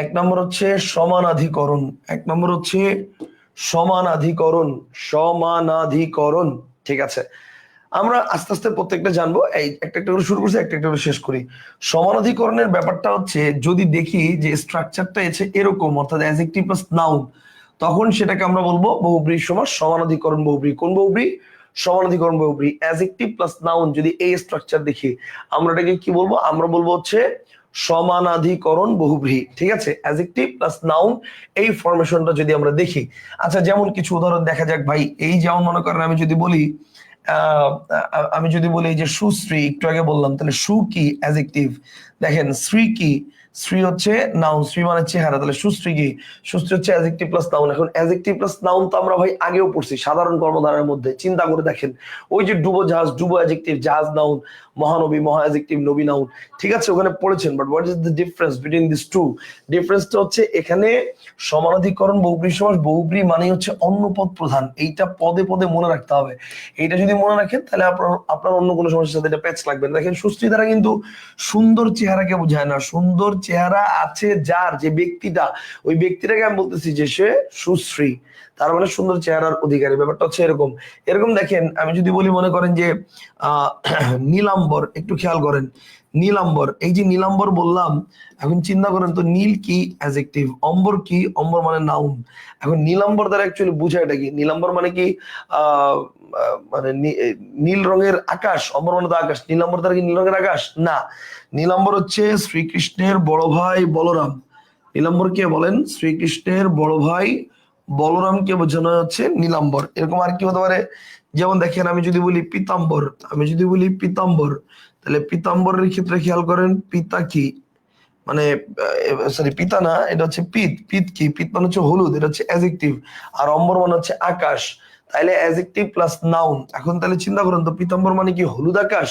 1 নম্বর হচ্ছে সমানাধিকরণ। 1 নম্বর হচ্ছে সমানাধিকরণ। ঠিক আছে, আমরা আস্তে আস্তে প্রত্যেকটা জানবো। এই একটা একটা করে শুরু করছি, একটা একটা করে শেষ করি। সমানাধিকরণের ব্যাপারটা হচ্ছে যদি দেখি যে স্ট্রাকচারটা আছে এরকম, অর্থাৎ অ্যাডজেক্টিভ প্লাস নাউন, তখন সেটাকে আমরা বলবো বহুব্রীহি সমাস সমানাধিকরণ বহুব্রীহি। কোন বহুব্রীহি? সমানাধিকরণ বহুব্রীহি। অ্যাডজেক্টিভ প্লাস নাউন যদি এই স্ট্রাকচার দেখি, আমরা এটাকে কি বলবো? আমরা বলবো হচ্ছে সমানাধিকরণ বহুব্রীহি। ঠিক আছে, অ্যাডজেক্টিভ প্লাস নাউন এই ফরমেশনটা যদি আমরা দেখি। আচ্ছা, যেমন কিছু উদাহরণ দেখা যাক ভাই। এই যেমন মনে করেন আমি যদি বলি যে সুশ্রী, একটু আগে বললাম, তাহলে সু কি? অ্যাডজেক্টিভ। দেখেন শ্রী কি? শ্রী হচ্ছে নাউন, শ্রী মানে চেহারা, তাহলে সুশ্রী কি? সুশ্রী হচ্ছে অ্যাডজেক্টিভ প্লাস নাউন। এখন অ্যাডজেক্টিভ প্লাস নাউন তো আমরা ভাই আগেও পড়ছি সাধারণ কর্মধারার মধ্যে। চিন্তা করে দেখেন, ওই যে ডুবোজাহাজ, ডুবো অ্যাডজেক্টিভ, জাহাজ নাউন, মহানবী মহা অ্যাডজেক্টিভ, নবী নাউন। ঠিক আছে, ওখানে পড়েছেন। But what is the difference between this two? ডিফারেন্সটা হচ্ছে এখানে সমানাধিকরণ বহুব্রীহি সমাস, বহুব্রীহি মানে হচ্ছে অন্য পদ প্রধান। এইটা পদে পদে মনে রাখতে হবে। এইটা যদি মনে রাখেন তাহলে আপনার অন্য কোনো সমস্যার সাথে এটা প্যাচ লাগবে না। দেখেন সুশ্রী দ্বারা কিন্তু সুন্দর চেহারাকে বোঝায় না। সুন্দর চেহারা আছে যার, যে ব্যক্তিটা, ওই ব্যক্তিটাকে আমি বলতেছি যে সে সুশ্রী, তার মানে সুন্দর চেহারার অধিকারী। ব্যাপারটা হচ্ছে এরকম। এরকম দেখেন, আমি যদি বলি মনে করেন যে নীলাম্বর, একটু খেয়াল করেন নীলাম্বর। এই যে নীলাম্বর বললাম, এখন চিন্তা করেন তো, নীল কি? অ্যাডজেক্টিভ। অম্বর কি? অম্বর মানে নাউন। এখন নীলাম্বর দ্বারা অ্যাকচুয়ালি বোঝায়টা কি? নীলাম্বর মানে কি? আহ মানে নীল রঙের আকাশ। অম্বর মানে তো আকাশ। নীলাম্বর দ্বারা কি নীল রঙের আকাশ? না। নীলাম্বর হচ্ছে শ্রীকৃষ্ণের বড় ভাই বলরাম। নীলাম্বর কে বলেন? শ্রীকৃষ্ণের বড় ভাই বলরামকে বোঝানো হচ্ছে নীলাম্বর। এরকম আর কি হতে পারে? যেমন দেখেন, আমি যদি বলি পীতাম্বর, তাহলে পীতাম্বরের ক্ষেত্রে খেয়াল করেন, পিতা কি? মানে সরি, পিতা না, এটা হচ্ছে পিত। পিত কি? পিত মানে হচ্ছে হলুদ, এটা হচ্ছে অ্যাডজেক্টিভ। আর অম্বর মানে হচ্ছে আকাশ। তাইলে অ্যাডজেক্টিভ প্লাস নাউন। এখন তাহলে চিন্তা করেন তো, পীতাম্বর মানে কি হলুদ আকাশ?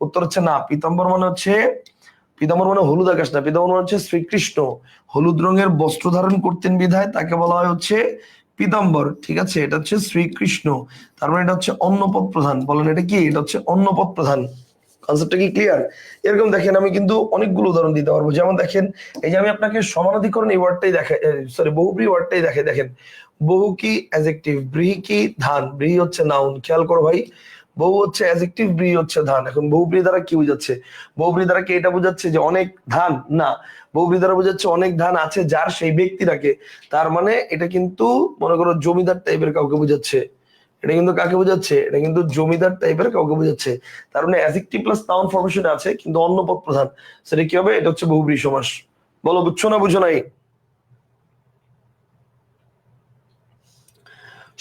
উত্তর হচ্ছে না। পীতাম্বর মানে হলুদ আকাশ না। পীতাম্বর মানে হচ্ছে শ্রীকৃষ্ণ হলুদ রঙের বস্ত্র ধারণ করতেন বিধায় তাকে বলা হয় হচ্ছে পীতাম্বর। ঠিক আছে, এটা হচ্ছে শ্রীকৃষ্ণ। তার মানে এটা হচ্ছে অন্য পদ প্রধান। বলেন এটা কি? এটা হচ্ছে অন্য পদ প্রধান। কনসেপ্টটা কি ক্লিয়ার? এরকম দেখেন, আমি কিন্তু অনেকগুলো উদাহরণ দিতে পারবো। যেমন দেখেন, এই যে আমি আপনাকে সমানাধিকরণ এই ওয়ার্ডটাই দেখে, সরি বহুব্রীহি ওয়ার্ডটাই দেখে। দেখেন, বহু কি? অ্যাডজেক্টিভ। ব্রীহি কি? ধান। ব্রীহি হচ্ছে নাউন। খেয়াল করো ভাই, বহু হচ্ছে অ্যাডজেক্টিভ, ব্রীহি হচ্ছে ধান। এখন বহুব্রীহি দ্বারা কি বোঝাচ্ছে? বহুব্রীহি দ্বারা কি এটা বোঝাচ্ছে যে অনেক ধান? না। বহুব্রীহি দ্বারা বোঝাচ্ছে অনেক ধান আছে যার, সেই ব্যক্তিটাকে। তার মানে এটা কিন্তু মনে করো জমিদার টাইপের কাউকে বোঝাচ্ছে। এটা কিন্তু কাকে বোঝাচ্ছে? এটা কিন্তু জমিদার টাইপের কাউকে বোঝাচ্ছে। তার মানে অ্যাডজেক্টিভ প্লাস নাউন ফরমেশনে আছে, কিন্তু অন্য পদ প্রধান। সেটা কি হবে? এটা হচ্ছে বহুব্রীহি সমাস। বলো, বুঝছো না বুঝো নাই?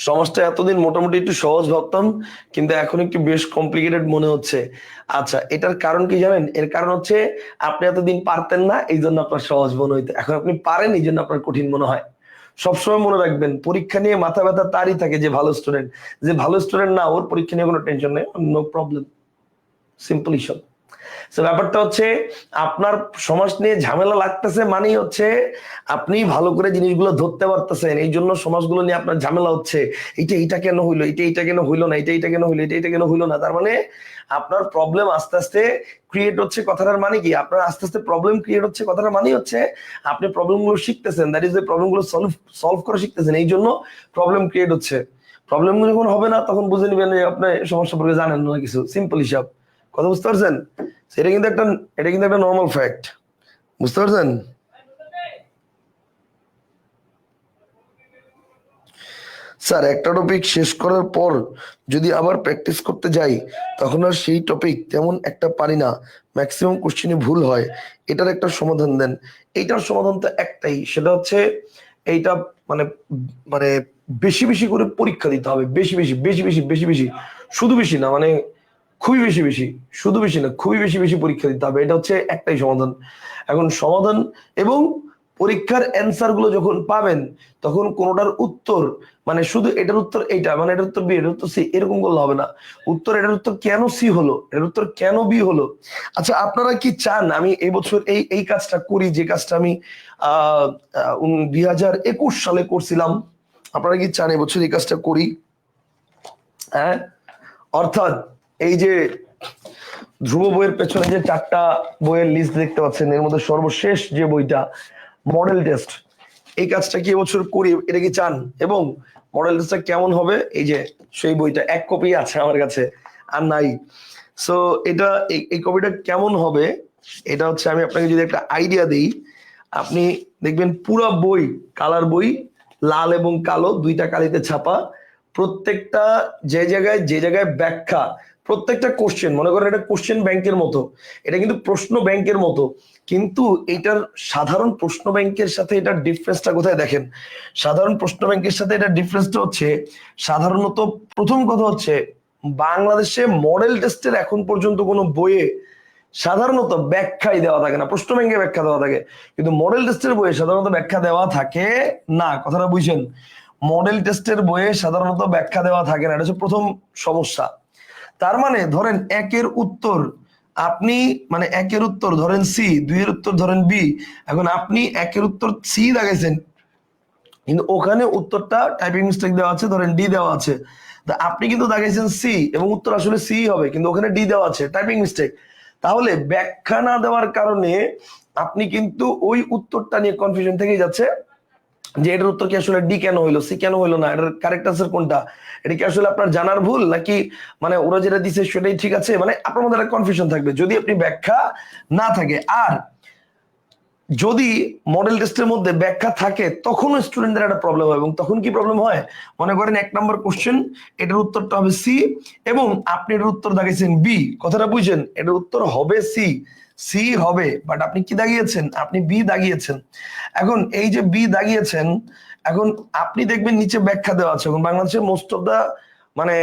সমাজটা এতদিন মোটামুটি একটু সহজ ভাবতাম, কিন্তু এখন একটু বেশ কমপ্লিকেটেড মনে হচ্ছে। আচ্ছা, এটার কারণ কি জানেন? এর কারণ হচ্ছে আপনি এতদিন পারতেন না, এই জন্য আপনার সহজ মনে হইতো। এখন আপনি পারেন, এই জন্য আপনার কঠিন মনে হয়। সবসময় মনে রাখবেন, পরীক্ষা নিয়ে মাথা ব্যথা তারই থাকে যে ভালো স্টুডেন্ট। যে ভালো স্টুডেন্ট না, ওর পরীক্ষা নিয়ে কোনো টেনশন নেই, নো প্রবলেম। সিম্পল হিসাব। তো ব্যাপারটা হচ্ছে, আপনার সমাজ নিয়ে ঝামেলা লাগতেছে মানেই হচ্ছে আপনি ভালো করে জিনিসগুলো ধরতে পারতেছেন, এই জন্য সমাজগুলো নিয়ে আপনার ঝামেলা হচ্ছে। এইটা কেন হইলো, এটা কেন হইলো না, এটা কেন হইলো, এটা কেন হইলো না। তার মানে আপনার প্রবলেম আস্তে আস্তে ক্রিয়েট হচ্ছে। কথাটার মানে কি? আপনার আস্তে আস্তে প্রবলেম ক্রিয়েট হচ্ছে। কথাটার মানে হচ্ছে আপনি প্রবলেমগুলো শিখতেছেন, দ্যাট ইজ দ্য প্রবলেমগুলো সলভ করা শিখতেছেন, এই জন্য প্রবলেম ক্রিয়েট হচ্ছে। প্রবলেম যখন হবে না, তখন বুঝে নিবেন যে আপনি সমস্যা সম্পর্কে জানেন না কিছু। সিম্পল হিসাব। কথা বুঝতে পারছেন? এটা কিন্তু একটা নর্মাল ফ্যাক্ট। বুঝতে পারছেন? স্যার, একটা টপিক শেষ করার পর যদি আবার প্র্যাকটিস করতে যাই, তখন আর সেই টপিক তেমন একটা পারি না, ম্যাক্সিমাম কোশ্চেনই ভুল হয়। এটার একটা সমাধান দেন। এইটার সমাধান তো একটাই, সেটা হচ্ছে এইটা মানে মানে বেশি বেশি করে পরীক্ষা দিতে হবে। বেশি বেশি বেশি বেশি বেশি বেশি, শুধু বেশি না, মানে খুবই বেশি বেশি, শুধু বেশি না, খুবই বেশি বেশি পরীক্ষা দিতে হবে, এটা হচ্ছে একটাই সমাধান। এখন সমাধান এবং পরীক্ষার অ্যান্সার গুলো যখন পাবেন তখন কোনোটার উত্তর মানে শুধু এটার উত্তর এইটা, মানে এটার উত্তর বি, এটার উত্তর সি, এরকম করলে হবে না। উত্তর এটার উত্তর কেন সি হলো, এটার উত্তর কেন বি হলো। আচ্ছা আপনারা কি চান আমি এই বছর এই এই কাজটা করি, যে কাজটা আমি 2021 সালে করছিলাম? আপনারা কি চান এবছর এই কাজটা করি? হ্যাঁ, অর্থাৎ এই যে ধ্রুব বইয়ের পেছনে যে 4টা বইয়ের লিস্ট দেখতে পাচ্ছেন, এর মধ্যে সর্বশেষ যে বইটা মডেল টেস্ট, এই কাজটা কি এবছর করি, এটা কি চান? এবং মডেল টেস্টটা কেমন হবে, এই যে সেই বইটা এক কপি আছে আমার কাছে, আর নাই। সো এটা এই কপিটা কেমন হবে, এটা হচ্ছে আমি আপনাকে যদি একটা আইডিয়া দিই, আপনি দেখবেন পুরো বই কালার বই, লাল এবং কালো দুইটা কালিতে ছাপা, প্রত্যেকটা যে জায়গায় ব্যাখ্যা, প্রত্যেকটা কোশ্চেন মনে করেন এটা কোশ্চেন ব্যাংকের মতো, এটা কিন্তু প্রশ্ন ব্যাংকের মতো, কিন্তু এটার সাধারণ প্রশ্ন ব্যাংকের সাথে এটার ডিফারেন্সটা কোথায় দেখেন? সাধারণ প্রশ্ন ব্যাংকের সাথে এটার ডিফারেন্সটা হচ্ছে, সাধারণত প্রথম কথা হচ্ছে বাংলাদেশে মডেল টেস্টের এখন পর্যন্ত কোনো বইয়ে সাধারণত ব্যাখ্যাই দেওয়া থাকে না, প্রশ্ন ব্যাংকে ব্যাখ্যা দেওয়া থাকে, কিন্তু মডেল টেস্টের বইয়ে সাধারণত ব্যাখ্যা দেওয়া থাকে না। কথাটা বুঝছেন? মডেল টেস্টের বইয়ে সাধারণত ব্যাখ্যা দেওয়া থাকে না, এটা হচ্ছে প্রথম সমস্যা। তার মানে ধরেন একের উত্তর আপনি, মানে একের উত্তর ধরেন সি, দুইয়ের উত্তর ধরেন বি, এখন আপনি একের উত্তর সি লাগাইছেন, কিন্তু ওখানে উত্তরটা টাইপিং মিস্টেক দেওয়া আছে, ধরেন ডি দেওয়া আছে, তা আপনি কিন্তু দাগাইছেন সি এবং উত্তর আসলে সি হবে, কিন্তু ওখানে ডি দেওয়া আছে, টাইপিং মিস্টেক। তাহলে ব্যাখ্যা না দেওয়ার কারণে আপনি কিন্তু ওই উত্তরটা নিয়ে কনফিউশন থেকেই যাচ্ছে, যে এটার উত্তর কি আসলে ডি কেন হইলো, সি কেন হইলো না, এটার কারেক্ট আনসার কোনটা, এটা কি আসলে আপনার জানার ভুল নাকি মানে ওরা যেটা দিছে সেটাই ঠিক আছে, মানে আপনার মধ্যে একটা কনফিউশন থাকবে যদি আপনি ব্যাখ্যা না থাকে। আর যদি মডেল টেস্টের মধ্যে ব্যাখ্যা থাকে তখনও স্টুডেন্টদের একটা প্রবলেম হয়, এবং তখন কি প্রবলেম হয়, মনে করেন 1 নম্বর কোশ্চেন, এটার উত্তরটা হবে সি এবং আপনি এটার উত্তর দাগিয়েছেন বি, কথাটা বুঝছেন, এটার উত্তর হবে সি, সি হবে, বাট আপনি কি দাগিয়েছেন, আপনি বি দাগিয়েছেন। এখন এই যে বি দাগিয়েছেন, এখন আপনি দেখবেন নিচে ব্যাখ্যা দেওয়া আছে, এখন বাংলাদেশের মোস্ট অফ দা মানে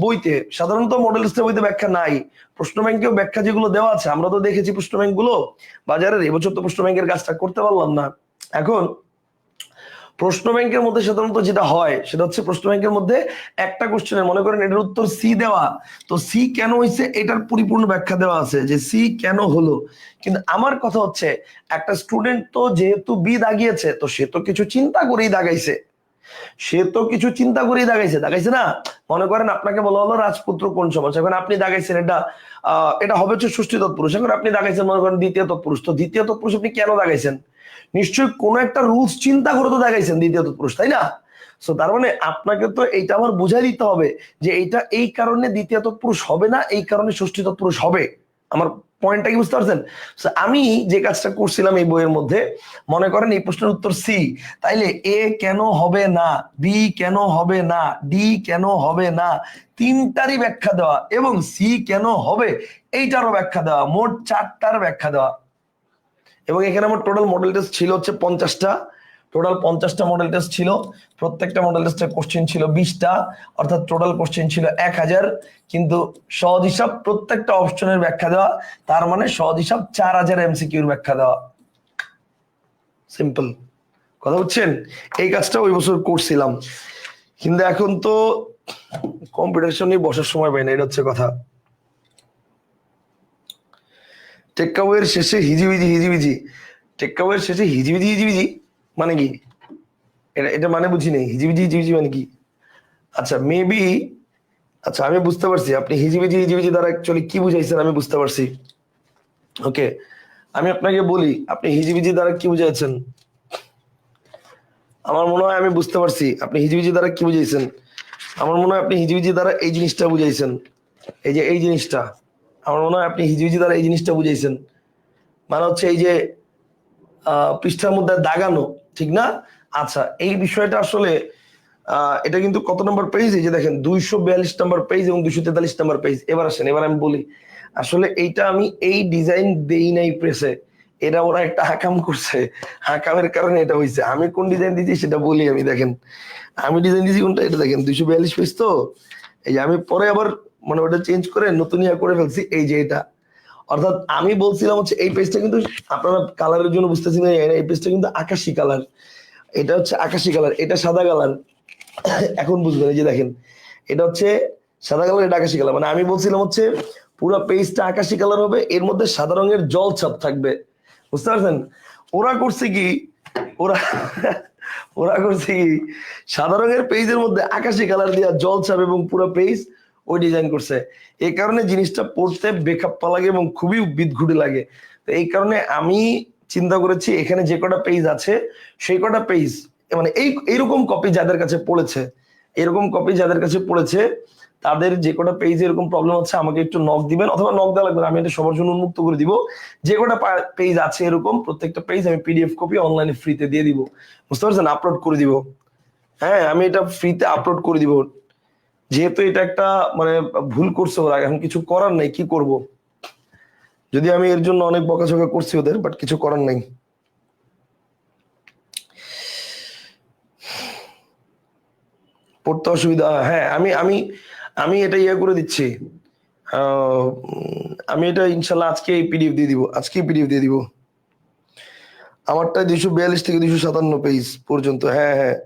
বইতে সাধারণত মডেল টেস্টের বইতে ব্যাখ্যা নাই, প্রশ্ন ব্যাংকেও ব্যাখ্যা যেগুলো দেওয়া আছে আমরা তো দেখেছি প্রশ্ন ব্যাংক গুলো বাজারের, এবছর তো প্রশ্ন ব্যাংকের কাজটা করতে পারলাম না। এখন প্রশ্ন ব্যাংকের মধ্যে সাধারণত যেটা হয় সেটা হচ্ছে প্রশ্ন ব্যাংকের মধ্যে একটা কোশ্চেনের মনে করেন এটার উত্তর সি দেওয়া, তো সি কেন হয়েছে এটার পরিপূর্ণ ব্যাখ্যা দেওয়া আছে যে সি কেন হলো, কিন্তু আমার কথা হচ্ছে একটা স্টুডেন্ট তো যেহেতু বি দাগিয়েছে তো সে তো কিছু চিন্তা করেই দাগাইছে, সে তো কিছু চিন্তা করেই দাগাইছে, দাগাইছে না? মনে করেন আপনাকে বলা হলো রাজপুত্র কোন সমাস, এখন আপনি দাগাইছেন এটা এটা হবে হচ্ছে ষষ্ঠী তৎপুরুষ, এখন আপনি দাগাইছেন মনে করেন দ্বিতীয় তৎপুরুষ, তো দ্বিতীয় তৎপুরুষ আপনি কেন দাগাইছেন? নিশ্চয়ই কোনো একটা রুলস চিন্তা করে তো দাগাইছেন দ্বিতীয় তৎপুরুষ, তাই না? সো তার মানে আপনাকে তো এইটা আমার বুঝাই দিতে হবে যে এইটা এই কারণে দ্বিতীয় তৎপুরুষ হবে না, এই কারণে ষষ্ঠী তৎপুরুষ হবে। আমার পয়েন্টটা কি বুঝতে পারছেন? আমি যে কাজটা করছিলাম এই বইয়ের মধ্যে, মনে করেন এই প্রশ্নের উত্তর সি, তাইলে এ কেন হবে না, বি কেন হবে না, ডি কেন হবে না, তিনটারই ব্যাখ্যা দেওয়া, এবং সি কেন হবে এইটারও ব্যাখ্যা দেওয়া, মোট 4টার ব্যাখ্যা দেওয়া। এবং এখানে আমার টোটাল মডেল টেস্ট ছিল হচ্ছে 50টা, টোটাল 50টা মডেল টেস্ট ছিল, প্রত্যেকটা মডেল টেস্টের কোশ্চেন ছিল 20টা, অর্থাৎ টোটাল কোশ্চেন ছিল 1000, কিন্তু সহজ হিসাব প্রত্যেকটা অপশনের ব্যাখ্যা দেওয়া, তার মানে সহজ হিসাব 4000 এমসিকিউর ব্যাখ্যা দেওয়া। সিম্পল কথা বুঝছেন? এই কাজটা ওই বছর করছিলাম, কিন্তু এখন তো কম্পিটিশন নিয়ে বসার সময় পাই না, এটা হচ্ছে কথা। টেক্কাওয়ের শেষে হিজিবিজি হিজিবিজি, টেক্কাওয়ের শেষে হিজিবিজি হিজিবিজি মানে কি? এটা এটা মানে বুঝি নেই, হিজিবিজি হিজিবিজি মানে কি? আচ্ছা মেবি, আচ্ছা আমি বুঝতে পারছি আপনি হিজিবিজি হিজিবিজি দ্বারা অ্যাকচুয়ালি কি বুঝাইছেন, আমি বুঝতে পারছি। ওকে, আমি আপনাকে বলি আপনি হিজিবিজি দ্বারা কি বুঝাইছেন। আমার মনে হয় আমি বুঝতে পারছি আপনি হিজিবিজি দ্বারা কি বুঝাইছেন। আমার মনে হয় আপনি হিজিবিজি দ্বারা এই জিনিসটা বুঝাইছেন, এই যে এই জিনিসটা, আমার মনে হয় আপনি হিজিবিজি দ্বারা এই জিনিসটা বুঝাইছেন, মানে হচ্ছে এই যে পৃষ্ঠার মধ্যে দাগানো, ঠিক না? আচ্ছা এই বিষয়টা আসলে এটা কিন্তু কত নম্বর পেজ, এই যে দেখেন 242 নম্বর পেজ এবং 243 নম্বর পেজ। এবার আসেন, এবার আমি বলি আসলে এইটা আমি এই ডিজাইন দেই নাই প্রেসে, এরা ওরা একটা হাকাম করছে, হাকামের কারণে এটা হয়েছে। আমি কোন ডিজাইন দিয়েছি সেটা বলি, আমি দেখেন আমি ডিজাইন দিয়েছি কোনটা, এটা দেখেন 242 পেজ, তো এই যে আমি পরে আবার মানে ওটা চেঞ্জ করে নতুন ইয়া করে ফেলছি, এই যে এটা। অর্থাৎ আমি বলছিলাম হচ্ছে এই পেজটা কিন্তু আপনারা কালারের জন্য বুঝতেছি না, এই পেজটা কিন্তু আকাশি কালার, এটা হচ্ছে আকাশি কালার, এটা সাদা কালার। এখন বুঝবেন, এই যে দেখেন, এটা হচ্ছে সাদা কালার, এটা আকাশি কালার। মানে আমি বলছিলাম হচ্ছে পুরো পেজটা আকাশি কালার হবে, এর মধ্যে সাদা রঙের জল ছাপ থাকবে, বুঝতে পারছেন? ওরা করছে কি, ওরা ওরা করছে কি, সাদা রঙের পেজের মধ্যে আকাশি কালার দিয়া জল ছাপ এবং পুরো পেজ ওই ডিজাইন করছে। এই কারণে জিনিসটা পড়তে বেখাপ্পা লাগে এবং খুবই বিদঘুটে লাগে। তো এই কারণে আমি চিন্তা করেছি এখানে যে কটা পেজ আছে সেই কটা পেজ, মানে এইরকম কপি যাদের কাছে পড়েছে, এরকম কপি যাদের কাছে পড়েছে, তাদের যে কটা পেজ এরকম প্রবলেম হচ্ছে আমাকে একটু নক দিবেন, অথবা নক দেওয়া লাগবে না, আমি এটা সবার জন্য উন্মুক্ত করে দিব। যে কটা পেজ আছে এরকম প্রত্যেকটা পেজ আমি পিডিএফ কপি অনলাইনে ফ্রিতে দিয়ে দিব, বুঝতে পারছেন? আপলোড করে দিব। হ্যাঁ, আমি এটা ফ্রিতে আপলোড করে দিব, যেহেতু এটা একটা মানে ভুল করছে ওরা, এখন কিছু করার নাই, কি করব? যদি আমি এর জন্য অনেক বকাঝকা করছি ওদের, বাট কিছু করার নাই। পড়তে অসুবিধা, হ্যাঁ, আমি আমি আমি এটা ইয়ে করে দিচ্ছি। আমি এটা ইনশাল্লাহ আজকে পিডিএফ দিয়ে দিব, আজকে পিডিএফ দিয়ে দিব। আমারটা 242 থেকে 257 পেজ পর্যন্ত। হ্যাঁ হ্যাঁ,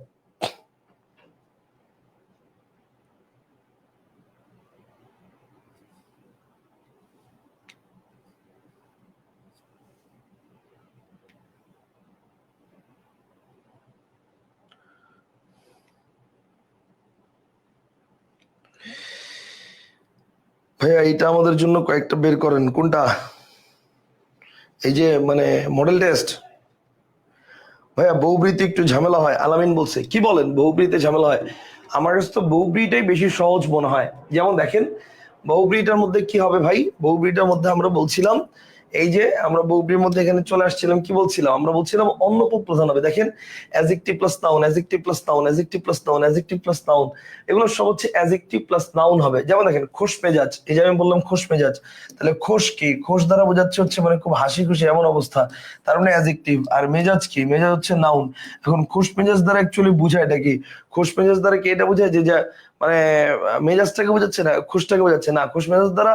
ভাইয়া এটা আমাদের জন্য কয়েকটা বের করেন। কোনটা? এই যে মানে মডেল টেস্ট। ভাইয়া বহুব্রীতে একটু ঝামেলা হয়, আলামিন বলছে। কি বলেন, বহুব্রীতে ঝামেলা হয়? আমার কাছে তো বহুব্রীটাই বেশি সহজ মনে হয়। যেমন দেখেন, বহুব্রীটার মধ্যে কি হবে ভাই, বহুব্রীটার মধ্যে আমরা বলছিলাম, এই যে আমরা বহুব্রীর মধ্যে এখানে চলে আসছিলাম, কি বলছিলাম? আমরা বলছিলাম অন্য পদ প্রধান হবে। দেখেন, adjective plus noun, adjective plus noun, adjective plus noun, adjective plus noun, এগুলো সব হচ্ছে অ্যাজেক্টিভ প্লাস নাউন হবে। যেমন দেখেন, খোশ মেজাজ, এই যে আমি বললাম খোশ মেজাজ, তাহলে খোশ কি? খোশ দ্বারা বোঝাচ্ছে হচ্ছে মানে খুব হাসি খুশি এমন অবস্থা, তার মানে অ্যাজেক্টিভ। আর মেজাজ কি? মেজাজ হচ্ছে নাউন। এখন খোশ মেজাজ দ্বারা অ্যাকচুয়ালি বুঝায় এটা কি? খোশ মেজাজ দ্বারা কি এটা বোঝায় যে মানে মেজাজটাকে বোঝাচ্ছে না, খুশটাকে বোঝাচ্ছে না। খুশ মেজাজ দ্বারা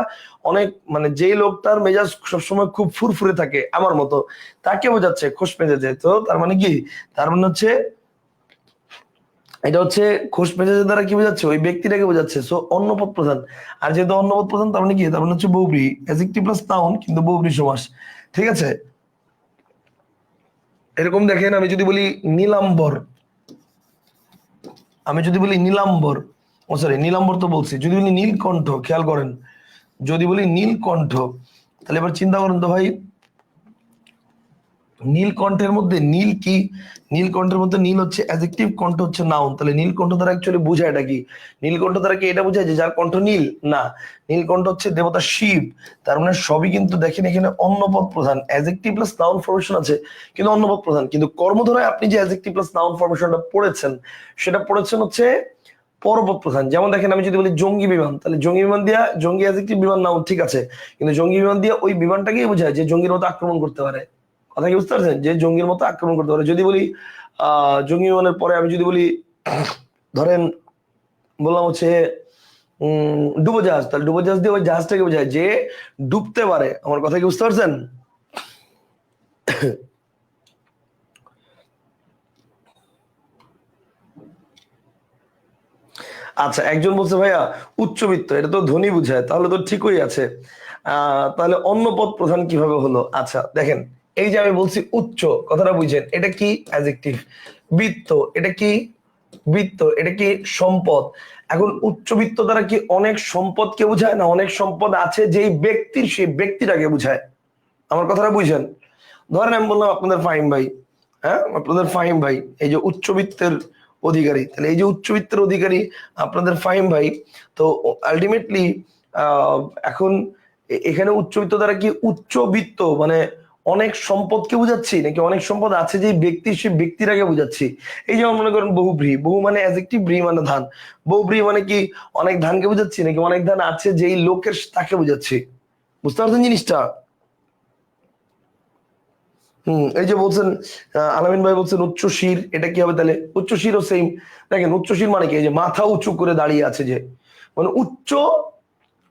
অনেক মানে যেই লোকটার মেজাজ সবসময় খুব ফুরফুরে থাকে আমার মতো, তাকে বোঝাচ্ছে খুশ মেজাজে। তো তার মানে কি? তার মানে হচ্ছে এটা হচ্ছে খুশ মেজাজের দ্বারা কি বোঝাচ্ছে? ওই ব্যক্তিটাকে বোঝাচ্ছে। সো অন্য পদ প্রধান। আর যেহেতু অন্য পদ প্রধান, তার মানে কি? তার মানে হচ্ছে বহুব্রী, অ্যাডজেক্টিভ প্লাস নাউন, কিন্তু বহুব্রী সমাস। ঠিক আছে? এরকম দেখেন, আমি যদি বলি নীলাম্বর, আমি যদি বলি নীলাম্বর, ও সরি নীলাম্বর তো বলছি, যদি বলি নীলকণ্ঠ, খেয়াল করেন, যদি বলি নীলকণ্ঠ, তাহলে এবার চিন্তা করেন তো ভাই, নীলকণ্ঠের মধ্যে নীল কি? নীলকণ্ঠের মধ্যে নীল হচ্ছে অ্যাডজেক্টিভ, কণ্ঠ হচ্ছে নাউন। তাহলে নীলকণ্ঠ দ্বারা অ্যাকচুয়ালি বোঝায় এটা কি? নীলকণ্ঠ দ্বারা কি এটা বোঝায় যে যার কণ্ঠ নীল? না, নীলকণ্ঠ হচ্ছে দেবতা শিব। তার মানে সবই কিন্তু দেখেন এখানে অন্যপদ প্রধান, অ্যাডজেক্টিভ প্লাস নাউন ফরমেশন আছে কিন্তু অন্যপদ প্রধান। কিন্তু কর্মধারায় আপনি যে অ্যাডজেক্টিভ প্লাস নাউন ফরমেশনটা পড়েছেন, সেটা পড়েছেন হচ্ছে পরপদ প্রধান। যেমন দেখেন, আমি যদি বলি জঙ্গি বিমান, তাহলে জঙ্গি বিমান দিয়া জঙ্গি অ্যাডজেক্টিভ, বিমান নাউন, ঠিক আছে, কিন্তু জঙ্গি বিমান দিয়ে ওই বিমানটাকেই বোঝায় যে জঙ্গির মতো আক্রমণ করতে পারে। কথা কি বুঝতে পারছেন? যে জঙ্গির মতো আক্রমণ করতে পারে। যদি বলি জঙ্গি বিমানের পরে আমি যদি বলি ধরেন বললাম হচ্ছে ডুবোজাহাজ, তাহলে ডুবোজাহাজ দিয়ে ওই জাহাজটাকে বোঝায় যে ডুবতে পারে। আমার কথা কি বুঝতে পারছেন? আচ্ছা, একজন বলছে ভাইয়া উচ্চবিত্ত, এটা তো ধনী বুঝায়, তাহলে তো ঠিকই আছে। তাহলে অন্য পদ প্রধান কিভাবে হলো? আচ্ছা দেখেন, এই যে আমি বলছি উচ্চ, কথাটা বুঝেন, এটা কি? অ্যাডজেক্টিভ। বৃত্ত, এটা কি? বৃত্ত, এটা কি? সম্পদ। এখন উচ্চবিত্ত দ্বারা কি অনেক সম্পদকে বোঝায় না? অনেক সম্পদ আছে যেই ব্যক্তির, সেই ব্যক্তিটাকে বোঝায়। আমার কথাটা বুঝেন? ধরেন আমি বললাম আপনাদের ফাহিম ভাই, হ্যাঁ, আপনাদের ফাহিম ভাই এই যে উচ্চবিত্তের অধিকারী, তাহলে এই যে উচ্চবিত্তের অধিকারী আপনাদের ফাহিম ভাই, তো আলটিমেটলি এখন এখানে উচ্চবিত্ত দ্বারা কি উচ্চবিত্ত মানে অনেক সম্পদকে বুঝাচ্ছি, নাকি অনেক সম্পদ আছে যে ব্যক্তি, সে ব্যক্তিটাকে বুঝাচ্ছি? এই যেমন মনে করেন বহুব্রী, বহু মানে অ্যাডজেক্টিভ, ব্রী মানে ধান। বহুব্রী মানে কি অনেক ধানকে বুঝাচ্ছি, নাকি অনেক ধান আছে যেই লোকের, তাকে বুঝাচ্ছি? বুঝতে পারছেন জিনিসটা? এই যে বলছেন আলামিন ভাই বলছেন উচ্চ শির, এটা কি হবে তাহলে? উচ্চ শিরও সেম। দেখেন উচ্চ শির মানে কি? এই যে মাথা উঁচু করে দাঁড়িয়ে আছে, যে মানে উচ্চ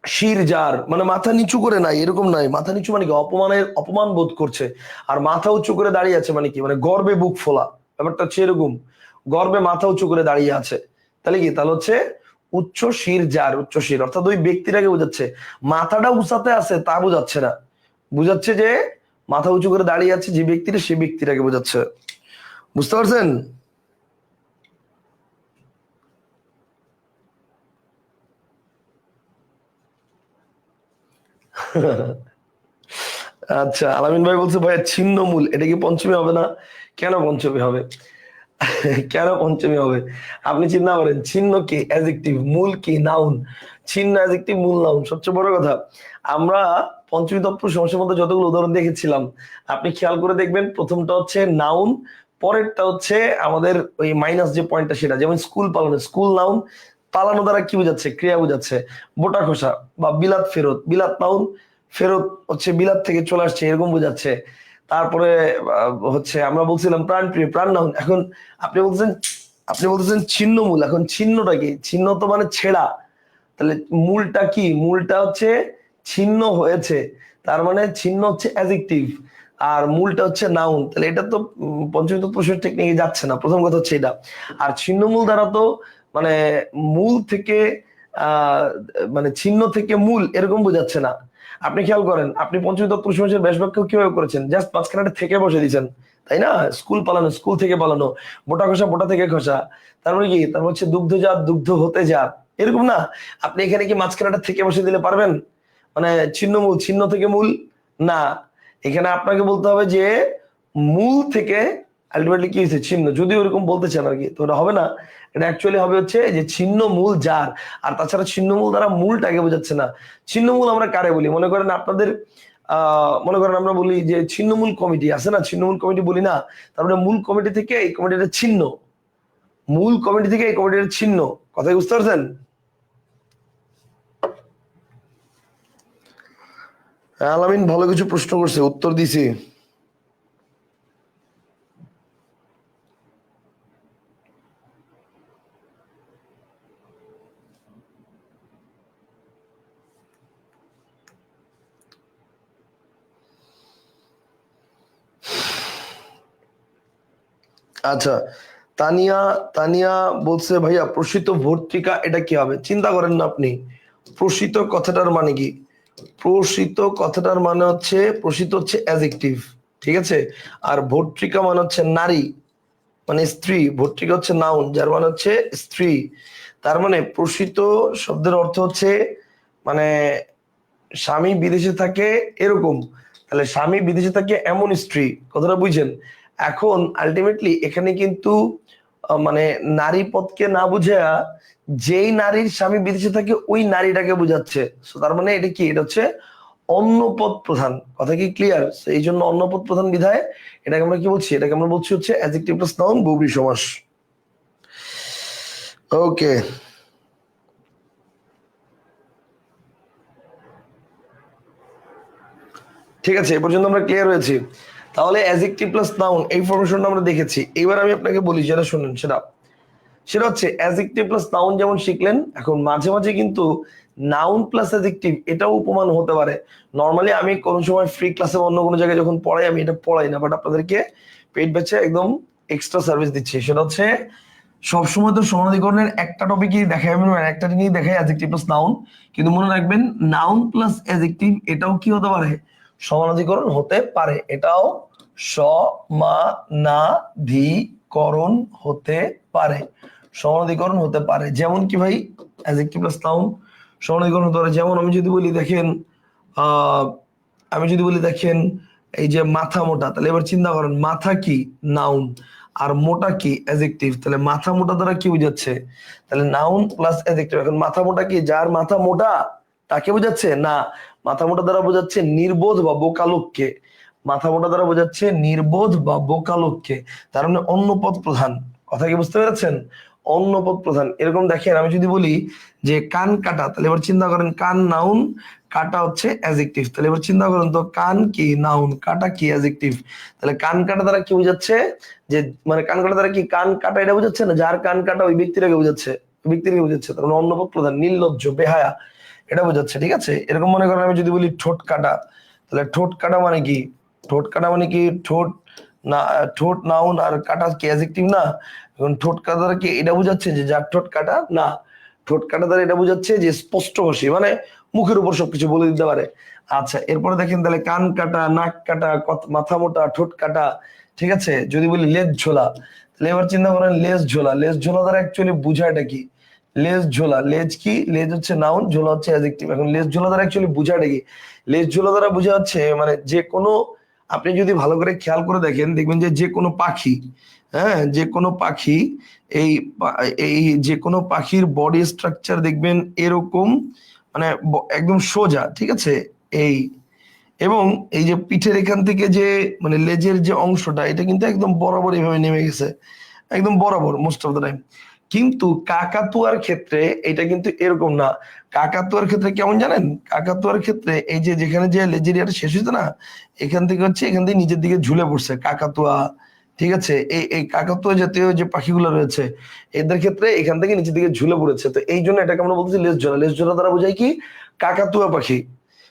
শির যার মানে মাথা নিচু করে নাই, এরকম নাই। মাথা নিচু মানে কি, অপমান বোধ করছে। আর মাথা উঁচু করে দাঁড়িয়ে আছে মানে কি, মানে গর্বে বুক ফোলা, ব্যাপারটা হচ্ছে এরকম। গর্বে মাথা উঁচু করে দাঁড়িয়ে আছে, তাহলে কি, তাহলে হচ্ছে উচ্চ শির যার, উচ্চ শির অর্থাৎ ওই ব্যক্তিটাকে বোঝাচ্ছে। মাথাটা উঁচাতে আছে তা বোঝাচ্ছে না, বুঝাচ্ছে যে মাথা উঁচু করে দাঁড়িয়ে আছে যে ব্যক্তিটা, সেই ব্যক্তিটাকে বোঝাচ্ছে। বুঝতে পারছেন? আচ্ছা, আলামিন ভাই বলছে ভাইয়া ছিন্নমূল, এটা কি পঞ্চমী হবে না? কেন পঞ্চমী হবে? কেন পঞ্চমী হবে? আপনি চিন্তা করেন, ছিন্ন কি অ্যাডজেক্টিভ, মূল কি নাউন। ছিন্ন অ্যাডজেক্টিভ, মূল নাউন। সবচেয়ে বড় কথা, আমরা পঞ্চমী তৎপুরুষ সমাসের মধ্যে যতগুলো উদাহরণ দেখেছিলাম, আপনি খেয়াল করে দেখবেন প্রথমটা হচ্ছে নাউন, পরেরটা হচ্ছে আমাদের ওই মাইনাস যে পয়েন্টটা সেটা। যেমন স্কুল পালানো, স্কুল নাউন, পালানো দ্বারা কি বোঝাচ্ছে, ক্রিয়া বোঝাচ্ছে। বোটা খোসা বা বিলাত ফেরত, বিলাত নাউন, ফেরত হচ্ছে বিলাত থেকে চলে আসছে এরকম বোঝাচ্ছে। তারপরে হচ্ছে আমরা বলছিলাম প্রাণ প্রিয়, প্রাণ নাউন। এখন আপনি বলছেন, ছিন্নমূল। এখন ছিন্নটা কি? ছিন্ন তো মানে ছেঁড়া, তাহলে মূলটা কি? মূলটা হচ্ছে ছিন্ন হয়েছে, তার মানে ছিন্ন হচ্ছে অ্যাডজেক্টিভ, আর মূলটা হচ্ছে নাউন। তাহলে এটা তো পঞ্চমী তৎপুরুষের টেকনিকে যাচ্ছে না, প্রথম কথা হচ্ছে এটা। আর ছিন্নমূল দ্বারা তো মানে মূল থেকে আহ মানে ছিন্ন থেকে মূল এরকম বোঝাচ্ছে না। আপনি খেয়াল করেন, আপনি পঞ্চমী তৎপুরুষ সমাসের ব্যাস বাক্য কিভাবে করেছেন, জাস্ট মাঝখানে একটা থেকে বসে দিয়েছেন, তাই না? স্কুল পালানো, স্কুল থেকে পালানো, বোটা খসা, বোটা থেকে খসা। তারপরে কি, তারপর হচ্ছে দুগ্ধজাত, দুগ্ধ হতে যাত, এরকম না? আপনি এখানে কি মাঝখানে একটা থেকে বসে দিলে পারবেন? মানে ছিন্নমূল, ছিন্ন থেকে মূল না। এখানে আপনাকে বলতে হবে যে মূল থেকে আলটিমেটলি কি হয়েছে, ছিন্ন। যদি ওরকম বলতে চান আর কি, তো ওটা হবে না। এটা অ্যাকচুয়ালি হবে হচ্ছে যে ছিন্ন মূল যার। আর তাছাড়া ছিন্ন মূল দ্বারা মূলটাকে বোঝাচ্ছে না। ছিন্নমূল আমরা কারে বলি, মনে করেন আপনাদের মনে করেন আমরা বলি যে ছিন্নমূল কমিটি আছে না, ছিন্নমূল কমিটি বলি না? তারপরে মূল কমিটি থেকে এই কমিটিটা ছিন্ন, মূল কমিটি থেকে এই কমিটিটা ছিন্ন। কথা বুঝতে পারছেন? আলামিন ভালো কিছু প্রশ্ন করছে, উত্তর দিছি। আচ্ছা, তানিয়া, তানিয়া বলছে ভাইয়া প্রসিত ভর্তিকা এটা কি হবে? চিন্তা করেন না আপনি, প্রসিত কথাটার মানে কি? প্রসিত কথাটার মানে হচ্ছে, প্রসিত হচ্ছে অ্যাডজেক্টিভ, ঠিক আছে? আর ভর্তিকা মানে হচ্ছে নারী, মানে স্ত্রী। ভর্তিকা হচ্ছে নাউন, যার মানে হচ্ছে স্ত্রী। তার মানে প্রসিত শব্দের অর্থ হচ্ছে মানে স্বামী বিদেশে থাকে এরকম। তাহলে স্বামী বিদেশে থাকে এমন স্ত্রী, কথাটা বুঝছেন? এখন আলটিমেটলি এখানে কিন্তু মানে নারী পদকে না বুঝা, যেই নারীর স্বামী বিদেশে থাকে ওই নারীটাকে বুঝাচ্ছে। So তার মানে এটা কি, এটা হচ্ছে অন্য পদ প্রধান। কথা কি ক্লিয়ার? এই জন্য অন্য পদ প্রধান বিধায় এটাকে আমরা কি বলছি, এটাকে আমরা বলছি হচ্ছে অ্যাডজেক্টিভ প্লাস নাউন বহুব্রী সমাস। ওকে, ঠিক আছে, এ পর্যন্ত আমরা ক্লিয়ার হয়েছি। তাহলে অ্যাডজেক্টিভ প্লাস নাউন এই ফরমেশনটা আমরা দেখেছি। এবার আমি আপনাকে বলি যেটা শুনুন, সেটা সেটা হচ্ছে অ্যাডজেক্টিভ প্লাস নাউন যেমন শিখলেন, এখন মাঝে মাঝে কিন্তু নাউন প্লাস অ্যাডজেক্টিভ এটাও উপমান হতে পারে। নর্মালি আমি কোন সময় ফ্রি ক্লাসে অন্য কোনো জায়গায় যখন পড়াই, আমি এটা পড়াই না, বাট আপনাদেরকে পেইড ব্যাচে একদম এক্সট্রা সার্ভিস দিচ্ছি। সেটা হচ্ছে সবসময় তো সমানাধিকরণের একটা টপিকই দেখাই, আমি একটা জিনিস দেখাই অ্যাডজেক্টিভ প্লাস নাউন, কিন্তু মনে রাখবেন নাউন প্লাস অ্যাডজেক্টিভ এটাও কি হতে পারে, সমানাধিকরণ হতে পারে। এটাও সমানাধিকরণ হতে পারে, সমানাধিকরণ হতে পারে। যেমন কি ভাই, অ্যাডজেক্টিভ প্লাস নাউন সমানাধিকরণ হতে পারে। যেমন আমি যদি বলি দেখেন, আহ আমি যদি বলি দেখেন এই যে মাথা মোটা, তাহলে এবার চিন্তা করেন মাথা কি, নাউন, আর মোটা কি, অ্যাডজেক্টিভ। তাহলে মাথা মোটা দ্বারা কি বোঝাচ্ছে, তাহলে নাউন প্লাস অ্যাডজেক্টিভ। এখন মাথা মোটা কি, যার মাথা মোটা তাকে বোঝাচ্ছে না, মাথা মোটা দ্বারা বোঝাচ্ছে নির্বোধ বা বোকা লোককে। মাথা মোটা দ্বারা বোঝাচ্ছে নির্বোধ বা বোকা লোককে। তার মানে অন্য পদ প্রধান। কথা কি বুঝতে পেরেছেন? অন্য পদ প্রধান। এরকম দেখেন, আমি যদি বলি যে কান কাটা, তাহলে এবার চিন্তা করেন কান নাউন, কাটা হচ্ছে অ্যাডজেক্টিভ। তাহলে এবার চিন্তা করেন তো, কান কি নাউন, কাটা কি অ্যাডজেক্টিভ। তাহলে কান কাটা দ্বারা কি বোঝাচ্ছে, যে মানে কান কাটা দ্বারা কি, কান কাটা এটা বোঝাচ্ছে না, যার কান কাটা ওই ব্যক্তিটাকে বোঝাচ্ছে, ওই ব্যক্তিটাকে বোঝাচ্ছে। তার মানে অন্য পদ প্রধান, নির্লজ্জ, বেহায়া, এটা বোঝাচ্ছে, ঠিক আছে। এরকম মনে করেন আমি যদি বলি ঠোঁট কাটা, তাহলে ঠোঁট কাটা মানে কি, ঠোঁট কাটা মানে কি, ঠোঁট না, ঠোঁট নাউন আর কাটা কি অ্যাডজেক্টিভ না। এখন ঠোঁট কাটা দ্বারা কি এটা বোঝাচ্ছে যে যার ঠোঁট কাটা না, ঠোঁট কাটা দ্বারা এটা বোঝাচ্ছে যে স্পষ্ট ভাষী, মানে মুখের উপর সবকিছু বলে দিতে পারে। আচ্ছা, এরপরে দেখেন তাহলে কান কাটা, নাক কাটা, মাথা মোটা, ঠোঁট কাটা, ঠিক আছে। যদি বলি লেজ ঝোলা, তাহলে এবার চিন্তা করেন লেজ ঝোলা, লেজ ঝোলা দ্বারা অ্যাকচুয়ালি বুঝায়টা কি, লেজ ঝোলা, লেজ কি, লেজ হচ্ছে নাউন, ঝোলা হচ্ছে অ্যাডজেক্টিভ। এখন লেজ ঝোলা দ্বারা অ্যাকচুয়ালি বুঝায়টা কি, লেজ ঝোলা দ্বারা বোঝা যাচ্ছে মানে যে কোনো, আপনি যদি ভালো করে খেয়াল করে দেখেন দেখবেন যে যে কোনো পাখি, হ্যাঁ, যে কোনো পাখি, এই এই যে কোনো পাখির বডি স্ট্রাকচার দেখবেন এরকম, মানে একদম সোজা, ঠিক আছে। এই এবং এই যে পিঠের এখান থেকে যে মানে লেজের যে অংশটা এটা কিন্তু একদম বরাবর এভাবে নেমে গেছে, একদম বরাবর মোস্ট অফ দ্য টাইম। কিন্তু কাকাতুয়ার ক্ষেত্রে এটা কিন্তু এরকম না। কাকাতুয়ার ক্ষেত্রে কেমন জানেন, কাকাতুয়ার ক্ষেত্রে এই যে যেখানে যে লেজের ইয়াটা শেষ হয়েছে না, এখান থেকে হচ্ছে এখান থেকে নিচের দিকে ঝুলে পড়ছে কাকাতুয়া, ঠিক আছে। এই এই কাকাতুয়া জাতীয় যে পাখিগুলো রয়েছে এদের ক্ষেত্রে এখান থেকে নিচের দিকে ঝুলে পড়েছে, তো এই জন্য এটাকে আমরা বলতেছি লেজ ঝোলা। লেজ ঝোলা দ্বারা বোঝায় কি, কাকাতুয়া পাখি।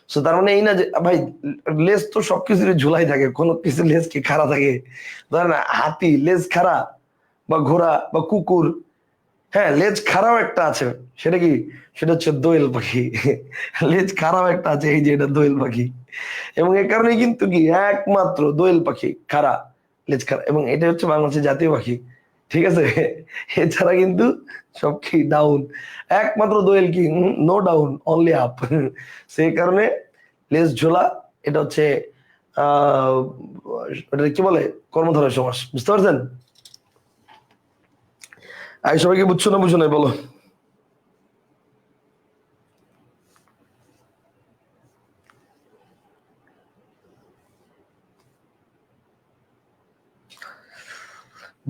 তো তার মানে এই না যে ভাই লেজ তো সবকিছু ঝুলাই থাকে, কোনো কিছু লেজ কি খাড়া থাকে, ধরেন হাতি লেজ খাড়া, বা ঘোড়া বা কুকুর, হ্যাঁ লেজ খাড়াও একটা আছে, সেটা কি, সেটা হচ্ছে দোয়েল পাখি। লেজ খাড়াও একটা আছে, এই যে এটা দোয়েল পাখি। এবং এ কারণে কিন্তু কি একমাত্র দোয়েল পাখি খাড়া, লেজ খাড়া, এবং এটা হচ্ছে বাংলাদেশের জাতীয় পাখি, ঠিক আছে। এছাড়া কিন্তু সব কি ডাউন, একমাত্র দোয়েল কি নো ডাউন, অনলি আপ। সেই কারণে লেজ ঝোলা এটা হচ্ছে আহ এটা কি বলে, কর্মধারয় সমাস, বুঝতে পারছেন। আর সবাইকে বুঝছো না বুঝো নাই বলো।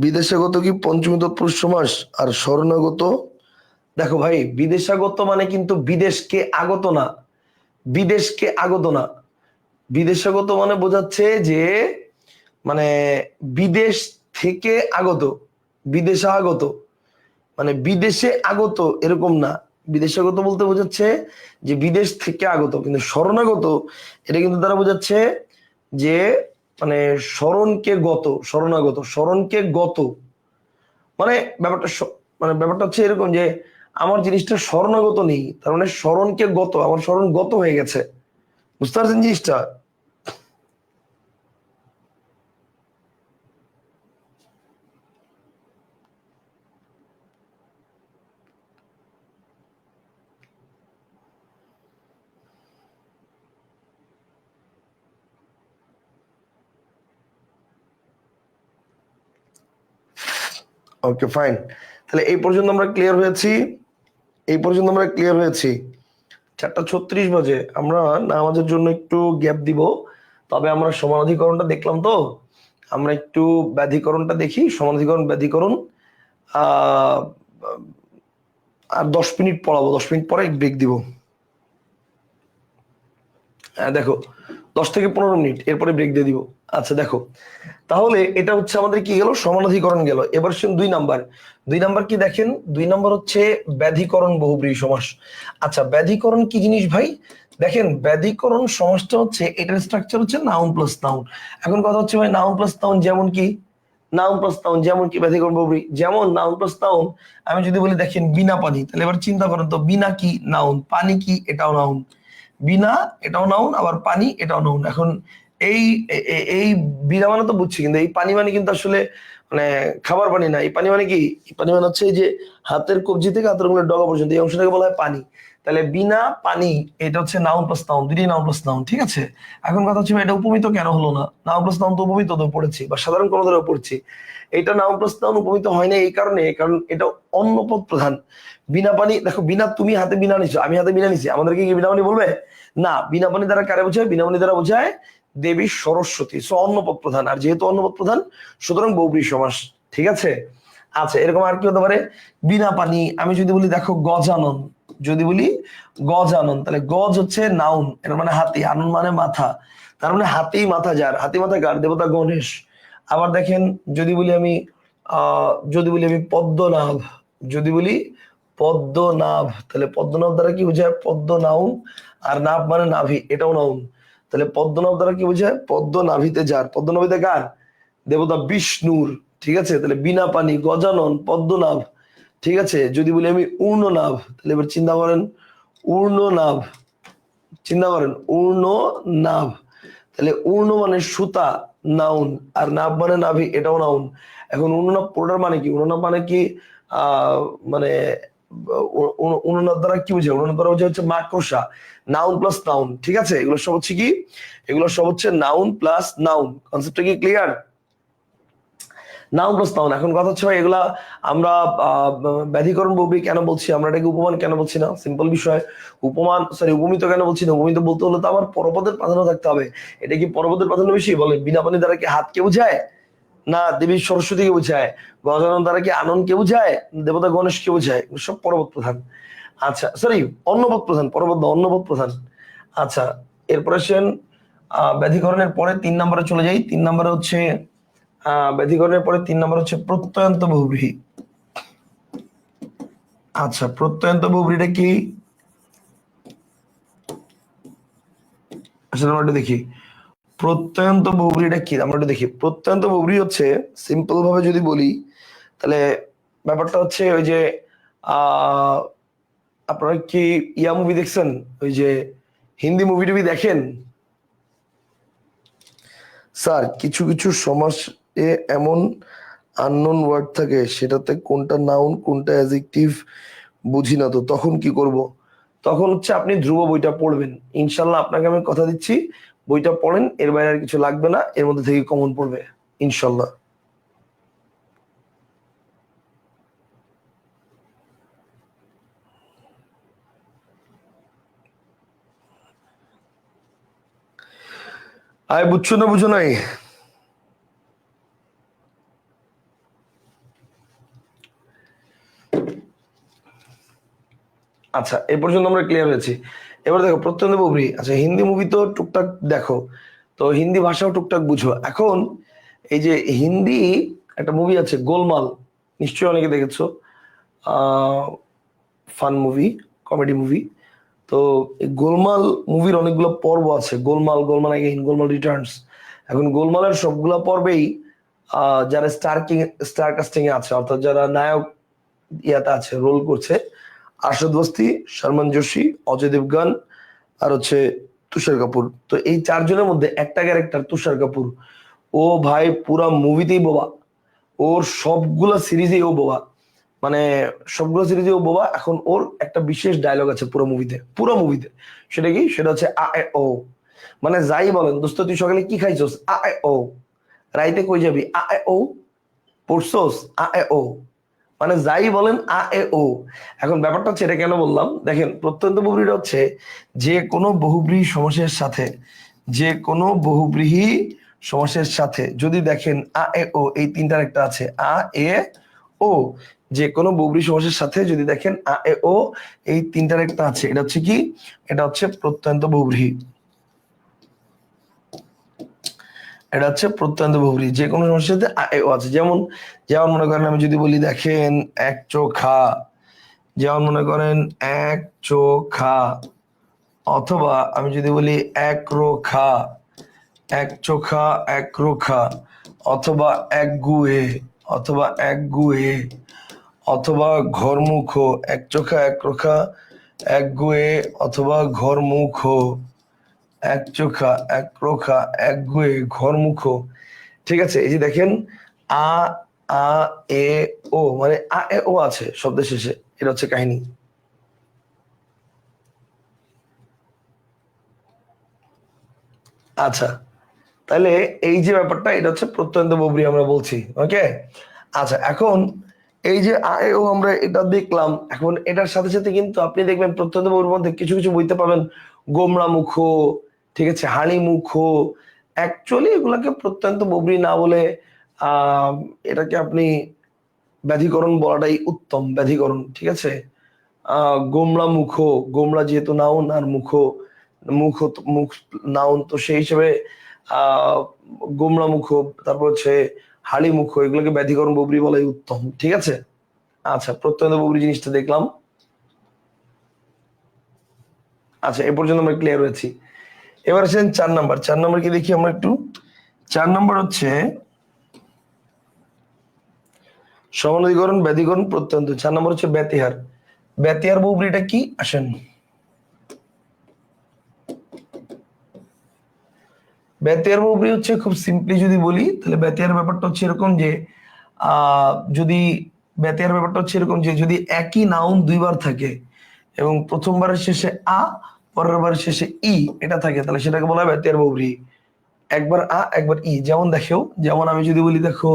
বিদেশাগত কি পঞ্চমী তৎপুরুষ সমাস, আর শরণাগত, দেখো ভাই বিদেশাগত মানে কিন্তু বিদেশকে আগত না, বিদেশকে আগত না। বিদেশাগত মানে বোঝাচ্ছে যে মানে বিদেশ থেকে আগত, বিদেশে আগত, মানে বিদেশে আগত এরকম না। বিদেশাগত বলতে বোঝাচ্ছে যে বিদেশ থেকে আগত, কিন্তু শরণাগত এটা কিন্তু দ্বারা বোঝাচ্ছে যে মানে শরণকে গত, শরণাগত শরণকে গত, মানে ব্যাপারটা মানে ব্যাপারটা হচ্ছে এরকম যে আমার জিনিসটা শরণাগত নেই, তার মানে শরণকে গত, আমার শরণ গত হয়ে গেছে, বুঝতে পারছেন জিনিসটা। ওকে ফাইন, তাহলে এই পর্যন্ত আমরা ক্লিয়ার হয়েছি, এই পর্যন্ত আমরা ক্লিয়ার হয়েছি। 4:36 বাজে, আমরা নামাজের জন্য একটু গ্যাপ দিব, তবে আমরা সমানাধিকরণটা দেখলাম তো, আমরা একটু ব্যাধিকরণটা দেখি, সমানাধিকরণ ব্যাধিকরণ আহ আর 10 মিনিট পড়াবো, 10 মিনিট পরে ব্রেক দিব। হ্যাঁ দেখো, 10 থেকে 15 মিনিট, এরপরে ব্রেক দিয়ে দিব। আচ্ছা দেখো, তাহলে এটা হচ্ছে আমাদের কি গেল, সমানাধিকরণ গেল। এবার শুন 2 নাম্বার, 2 নাম্বার কি দেখেন, 2 নাম্বার হচ্ছে ব্যাধিকরণ বহুব্রীহি সমাস। আচ্ছা ব্যাধিকরণ কি জিনিস ভাই, দেখেন ব্যাধিকরণ সমাসটা হচ্ছে এটার স্ট্রাকচার হচ্ছে নাউন প্লাস নাউন। এখন কথা হচ্ছে ভাই নাউন প্লাস নাউন যেমন কি, নাউন প্লাস নাউন যেমন কি ব্যাধিকরণ বহুব্রীহি, যেমন নাউন প্লাস নাউন। আমি যদি বলি দেখেন বিনা পানি, তাহলে এবার চিন্তা করেন তো বিনা কি নাউন, পানি কি এটাও নাউন, বিনা এটাও নাউন, আবার পানি এটাও নাউন। এখন এই এই বিনা মানে তো বুঝছি, কিন্তু এই পানি মানে কিন্তু আসলে মানে খাবার পানি না, এই পানি মানে কি, এই পানি মানে হচ্ছে এই যে হাতের কবজি থেকে হাতের উঙ্গুলের ডগা পর্যন্ত এই অংশটাকে বলা হয় পানি। তাহলে বিনা পানি এটা হচ্ছে নাউন প্লাস নাউন, দুটোই নাউন প্লাস নাউন, ঠিক আছে। এখন কথা হচ্ছে এটা উপমিত কেন হলো না, নাউন প্লাস নাউন তো উপমিত তো পড়েছি, বা সাধারণ কোনো ধরে পড়ছি, এটা নাউন প্লাস নাউন উপমিত হয় না এই কারণে, কারণ এটা অন্য পদ প্রধান। বিনা পানি, দেখো বিনা তুমি হাতে বিনা নিছো, আমি হাতে বিনা নিছি, আমাদেরকে কি বিনা পানি বলবে না। বিনা পানি দ্বারা কারে বোঝায়, বিনা পানি দ্বারা বোঝায় দেবী সরস্বতী, সো অন্নপদ প্রধান, আর যেহেতু অন্নপদ প্রধান সুতরাং বহুব্রীহি সমাস, ঠিক আছে। আচ্ছা এরকম আর কি হতে পারে, বিনা পানি আমি যদি বলি দেখো গজানন, যদি বলি গজানন, তাহলে গজ হচ্ছে নাউন, এর মানে হাতি, আনন মানে মাথা, তার মানে হাতি মাথা যার, হাতি মাথা কার, দেবতা গণেশ। আবার দেখেন যদি বলি আমি যদি বলি আমি পদ্মনাভ, যদি বলি পদ্মনাভ, তাহলে পদ্মনাভ দ্বারা কি বোঝায়? পদ্ম নাউন, আর নাভ মানে নাভি, এটাও নাউন। তাহলে পদ্মনাভ দ্বারা কি বোঝায়? পদ্ম নাভিতে যার। পদ্মনাভিতে কার? দেবতা বিষ্ণুর। ঠিক আছে, তাহলে বিনা পানি, গজানন, পদ্মনাভ। ঠিক আছে, যদি বলি আমি উর্ণনাভ, তাহলে এবার চিন্তা করেন, উর্ণনাভ, চিন্তা করেন উর্ণনাভ, তাহলে উর্ণ মানে সুতা, নাউন, আর নাভ মানে নাভি, এটাও নাউন। এখন উর্ণনাভ পুরোটার মানে কি? উর্ণনাভ মানে কি? মানে উর্ণনাভ দ্বারা কি বোঝায়? উর্ণনাভ দ্বারা বোঝায় হচ্ছে মাকড়সা, নাউন প্লাস নাউন। ঠিক আছে, এগুলো সব হচ্ছে কি? এগুলো সব হচ্ছে নাউন প্লাস নাউন। কনসেপ্টটা কি ক্লিয়ার? Noun plus noun. এখন কথা হচ্ছে ভাই, এগুলা আমরা ব্যাধিকরণ বহুব্রী কেন বলছি, আমরা এটাকে উপমান কেন বলছি না? সিম্পল বিষয়। উপমান, সরি, উপমিত কেন বলছি না? উপমিত বলতে হলে তো আমার পরপদের প্রাধান্য থাকতে হবে। এটা কি পরপদের প্রাধান্য বেশি? বলেন, বিনা পানি দ্বারা কি হাতকে বোঝায়? না, দেবী সরস্বতীকে বোঝায়। গজানন দ্বারা কি আনন্দকে বোঝায়? দেবতা গণেশকে বোঝায়। সব পরপদ প্রধান। আচ্ছা, সরি, অন্নপদ প্রধান, পরপদ না, অন্নপদ প্রধান। আচ্ছা, এরপরে আসেন ব্যাধিকরণের পরে 3 নম্বরে চলে যাই। 3 নম্বরে হচ্ছে ব্যাধিকরণের পরে 3 নম্বর হচ্ছে প্রত্যয়ন্ত বহুব্রীহি। আচ্ছা, প্রত্যয়ন্ত বহুব্রীহিটা কি? আসলে আমরা একটু দেখি প্রত্যয়ন্ত বহুব্রীহিটা কি, আমরা একটু দেখি। প্রত্যয়ন্ত বহুব্রীহি হচ্ছে, সিম্পল ভাবে যদি বলি, তাহলে ব্যাপারটা হচ্ছে ওই যে আহ আপনারা কি ইয়া মুভি দেখছেন? ওই যে হিন্দি মুভি টুভি দেখেন? স্যার, কিছু কিছু সমাস এ এমন আননোন ওয়ার্ড থাকে, সেটাতে কোনটা নাউন কোনটা অ্যাডজেক্টিভ বুঝি না, তো তখন কি করব? তখন হচ্ছে আপনি ধ্রুব বইটা পড়বেন। ইনশাল্লাহ আপনাকে আমি কথা দিচ্ছি, বইটা পড়েন, এর বাইরে আর কিছু লাগবে না, এর মধ্যে থেকে কমন পড়বে ইনশাল্লাহ। আয়, বুঝছো না বুঝো নাই? আচ্ছা, এ পর্যন্ত আমরা ক্লিয়ার হয়েছি। এবার দেখো প্রত্যন্ত বহুব্রীহি। আচ্ছা, হিন্দি মুভি তো টুকটাক দেখো, তো হিন্দি ভাষাও টুকটাক বুঝো। এখন এই যে হিন্দি একটা মুভি আছে গোলমাল, নিশ্চয়ই অনেকে দেখেছো। Fun movie, comedy movie. তো এই গোলমাল মুভির অনেকগুলো পর্ব আছে, গোলমাল, গোলমাল অ্যাগেইন, গোলমাল রিটার্নস। এখন গোলমালের সবগুলা পর্বেই যারা স্টার কাস্টিং এ আছে, অর্থাৎ যারা নায়ক ইয়াতে আছে, রোল করছে, আরশাদ বস্তি, শর্মন যোশী, অজয় দেবগান, আর হচ্ছে তুষার কাপুর। তো এই 4 জনের মধ্যে একটা ক্যারেক্টার তুষার কাপুর, ও ভাই পুরা মুভিতেই বোবা। ওর সবগুলা সিরিজেই ও বোবা, মানে সবগুলো সিরিজে ও বোবা। এখন ওর একটা বিশেষ ডায়লগ আছে পুরো মুভিতে, পুরো মুভিতে। সেটা কি? সেটা হচ্ছে আ এ ও। মানে যাই বলেন, দোস্ত তুই সকালে কি খাইছস? আ এ ও। রাইতে কই যাবি? আ এ ও। পড়ছস? আ এ ও। মানে যাই বলেন, আ এ ও। এখন ব্যাপারটা হচ্ছে, এটা কেন বললাম দেখেন, প্রত্যন্ত বহুব্রীহিটা হচ্ছে যে কোনো বহুব্রীহি সমাসের সাথে, যে কোনো বহুব্রীহি সমাসের সাথে যদি দেখেন আ এ ও, এই তিনটার একটা আছে, আ এ ও। যে কোনো বহুব্রীহি সমাসের সাথে যদি দেখেন আ এ ও, এই তিনটার একটা আছে, এটা হচ্ছে কি? এটা হচ্ছে প্রত্যন্ত বহুব্রীহি। এটা হচ্ছে প্রত্যন্ত বহুব্রীহি, যে কোনো সমস্যার সাথে আ এ ও আছে। যেমন, যেমন মনে করেন আমি যদি বলি দেখেন এক চোখা, যেমন মনে করেন এক চোখা, অথবা আমি যদি বলি এক রোখা, এক চোখা এক রোখা, অথবা এক গুয়ে, অথবা এক গুয়ে, অথবা ঘরমুখ, এক চোখা এক রোখা, এক গুয়ে, অথবা ঘরমুখ, এক চোখা এক রোখা, এক গুয়ে, ঘরমুখ। ঠিক আছে, এই যে দেখেন আ আ এ ও, মানে আ এ ও আছে শব্দের শেষে, এটা হচ্ছে কাহিনী। আচ্ছা, তাহলে এই যে ব্যাপারটা, এটা হচ্ছে প্রত্যন্ত বহুব্রীহি আমরা বলছি। ওকে, আচ্ছা, এখন এই যে আ এ ও আমরা এটা দেখলাম, এখন এটার সাথে সাথে কিন্তু আপনি দেখবেন প্রত্যন্ত বহুব্রীহির মধ্যে কিছু কিছু বইতে পাবেন গোমরা মুখ, ঠিক আছে, হাড়ি মুখ। অ্যাকচুয়ালি এগুলাকে প্রত্যন্ত বহুব্রীহি না বলে আহ এটাকে আপনি ব্যাধিকরণ বলাটাই উত্তম, ব্যাধিকরণ। ঠিক আছে, গোমরা মুখ, গোমরা যেহেতু নাউন, আর মুখ, মুখ মুখ নাউন, তো সেই হিসেবে আহ গোমরা মুখ, তারপর হচ্ছে হাড়ি মুখ, এগুলোকে ব্যাধিকরণ বহুব্রীহি বলাই উত্তম। ঠিক আছে, আচ্ছা, প্রত্যন্ত বহুব্রীহি জিনিসটা দেখলাম। আচ্ছা, এ পর্যন্ত আমরা ক্লিয়ার হয়েছি। এবার আসেন 4 নাম্বার। 4 নাম্বার কি দেখি আমরা একটু। 4 নাম্বার হচ্ছে সমানাধিকরণ, ব্যতিকরণ, প্রত্যন্ত। 4 নাম্বার হচ্ছে ব্যতিহার। ব্যতিহার বহুব্রীহিটা কি আসেন। ব্যতিহার বহুব্রীহি হচ্ছে খুব সিম্পলি যদি বলি তাহলে ব্যতিহার ব্যাপারটা হচ্ছে এরকম যে যদি ব্যতিহার ব্যাপারটা হচ্ছে এরকম যে যদি একই নাউন দুইবার থাকে এবং প্রথমবারের শেষে পরের বারের শেষে ই এটা থাকে তাহলে সেটাকে বলা হয় ব্যতিহার বহুব্রীহি। একবার একবার ই, যেমন দেখো, যেমন আমি যদি বলি দেখো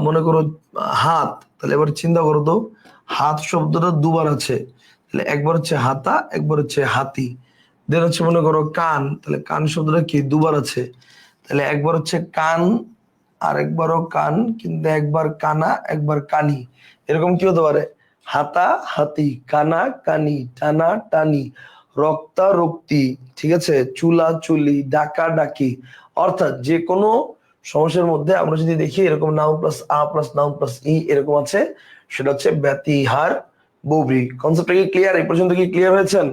মনে করো হাত, তাহলে এবার চিন্তা করো তো হাত শব্দটা দুবার আছে, তাহলে একবার হচ্ছে হাতা, একবার হচ্ছে হাতি। দেন হচ্ছে মনে করো কান, তাহলে কান শব্দটা কি দুবার আছে, তাহলে একবার হচ্ছে কান আর একবারও কান, কিন্তু একবার কানা একবার কানি। এরকম কি হতে পারে, হাতা হাতি, কানা কানি, টানা টানি, রক্তা রক্তি, ঠিক আছে, চুলা চুলি, ডাকা ডাকি। অর্থাৎ যে কোনো সমাসের মধ্যে আমরা যদি দেখি এরকম noun plus plus noun plus ই এরকম আছে, সেটা হচ্ছে ব্যতিহার বহুব্রীহি। কনসেপ্টটা কি ক্লিয়ার? এই পর্যন্ত কি ক্লিয়ার হয়েছেন?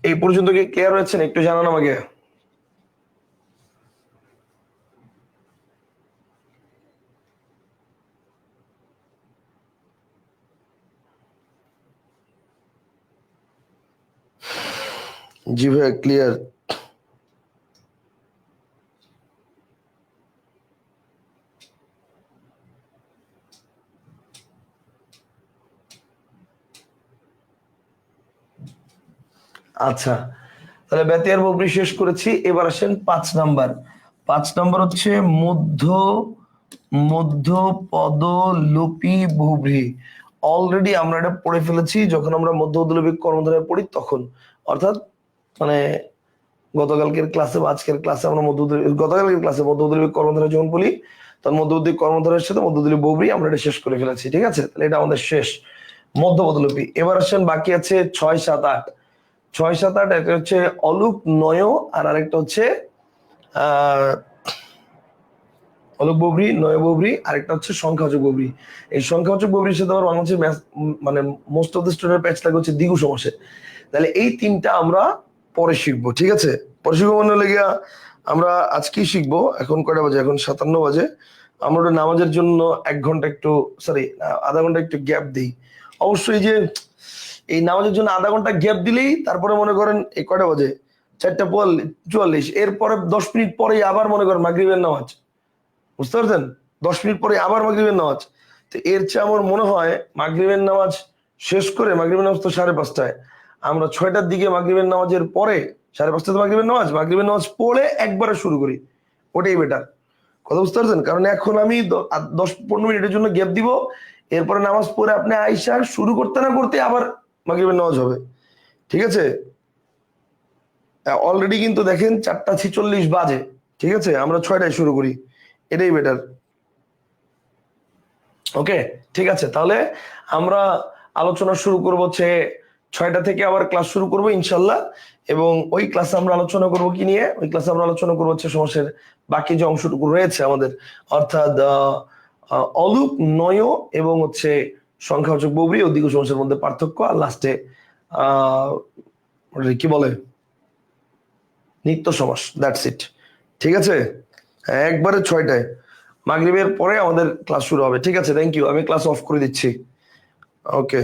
এই পর্যন্ত কি ক্লিয়ার হয়েছেন? একটু জানান আমাকে। জি ভাইয়া, ক্লিয়ার। আচ্ছা, তাহলে ব্যতিহার বহুব্রীহি শেষ করেছি। এবার আসেন 5 নাম্বার। 5 নাম্বার হচ্ছে মধ্য মধ্য পদলোপী বহুব্রীহি। অলরেডি আমরা এটা পড়ে ফেলেছি যখন আমরা মধ্য পদলোপী কর্মধারয় পড়ি তখন, অর্থাৎ মানে গতকালকের ক্লাসে বা আজকের ক্লাসে আমরা গতকালকের ক্লাসে মধ্যপদলোপী কর্মধারয় যখন বলি তখন মধ্যপদী কর্মধারয়ের সাথে মধ্যপদী বহুব্রীহি আমরা এটা শেষ করে ফেলেছি। ঠিক আছে, তাহলে এটা আমাদের শেষ মধ্যপদলোপী। এবার আসেন বাকি আছে 6, 7, 8। 6, 7, 8 একটা হচ্ছে অলুক নয় আর আরেকটা হচ্ছে আহ অলুক বহুব্রীহি, নয় বহুব্রীহি, আরেকটা হচ্ছে সংখ্যাবাচক বহুব্রীহি। এই সংখ্যাবাচক বহুব্রীহির সাথে আবার বাংলাদেশের মানে মোস্ট অফ দ্য স্টুডেন্ট প্যাচ লাগে হচ্ছে দ্বিগু সমাসে। তাহলে এই তিনটা আমরা পরে শিখবো। ঠিক আছে, পরে শিখবো মানে হলে গিয়া আমরা আজকেই শিখবো। এখন কয়টা বাজে? এখন 57 বাজে। আমরা ওটা নামাজের জন্য 1 ঘন্টা একটু, সরি, আধা ঘন্টা একটু গ্যাপ দিই। অবশ্যই যে এই নামাজের জন্য আধা ঘন্টা গ্যাপ দিলেই তারপরে মনে করেন এই কয়টা বাজে, 4:44, এরপরে 10 মিনিট পরেই আবার মনে করেন মাগরিবের নামাজ। বুঝতে পারছেন? 10 মিনিট পরে আবার মাগরিবের নামাজ। তো এর চেয়ে আমার মনে হয় মাগরিবের নামাজ শেষ করে, মাগরিবের নামাজ তো 5:30টায়, আমরা 6টার দিকে মাগরিবের নামাজের পরে, 5:30টায় মাগরিবের নামাজ, মাগরিবের নামাজ পড়ে একবারে শুরু করি, ওটাই বেটার। কথা বুঝতে পারছেন? কারণ এখন আমি 10-15 মিনিটের জন্য গ্যাপ দিব, এরপরে নামাজ পড়ে আপনি আইসা শুরু করতে না করতে আবার মাগরিবের নামাজ হবে। ঠিক আছে, অলরেডি কিন্তু দেখেন 4:46 বাজে। ঠিক আছে, আমরা 6টায় শুরু করি, এটাই বেটার। ওকে, ঠিক আছে, তাহলে আমরা আলোচনা শুরু করব হচ্ছে 6টা থেকে আবার ক্লাস শুরু করব ইনশাল্লাহ। এবং ওই ক্লাসে আমরা আলোচনা করব কি নিয়ে? ওই ক্লাসে আমরা আলোচনা করবো হচ্ছে সমাসের বাকি যে অংশটুকু রয়েছে আমাদের, অর্থাৎ অলুক নয় এবং হচ্ছে সংখ্যাবাচক বহুব্রীহি ও দ্বিগু সমাসের মধ্যে পার্থক্য, আর লাস্টে কি বলে নিত্য সমাস। That's it. ঠিক আছে, একবারে 6টায় মাগরিবের পরে আমাদের ক্লাস শুরু হবে। ঠিক আছে, থ্যাংক ইউ। আমি ক্লাস অফ করে দিচ্ছি। ওকে,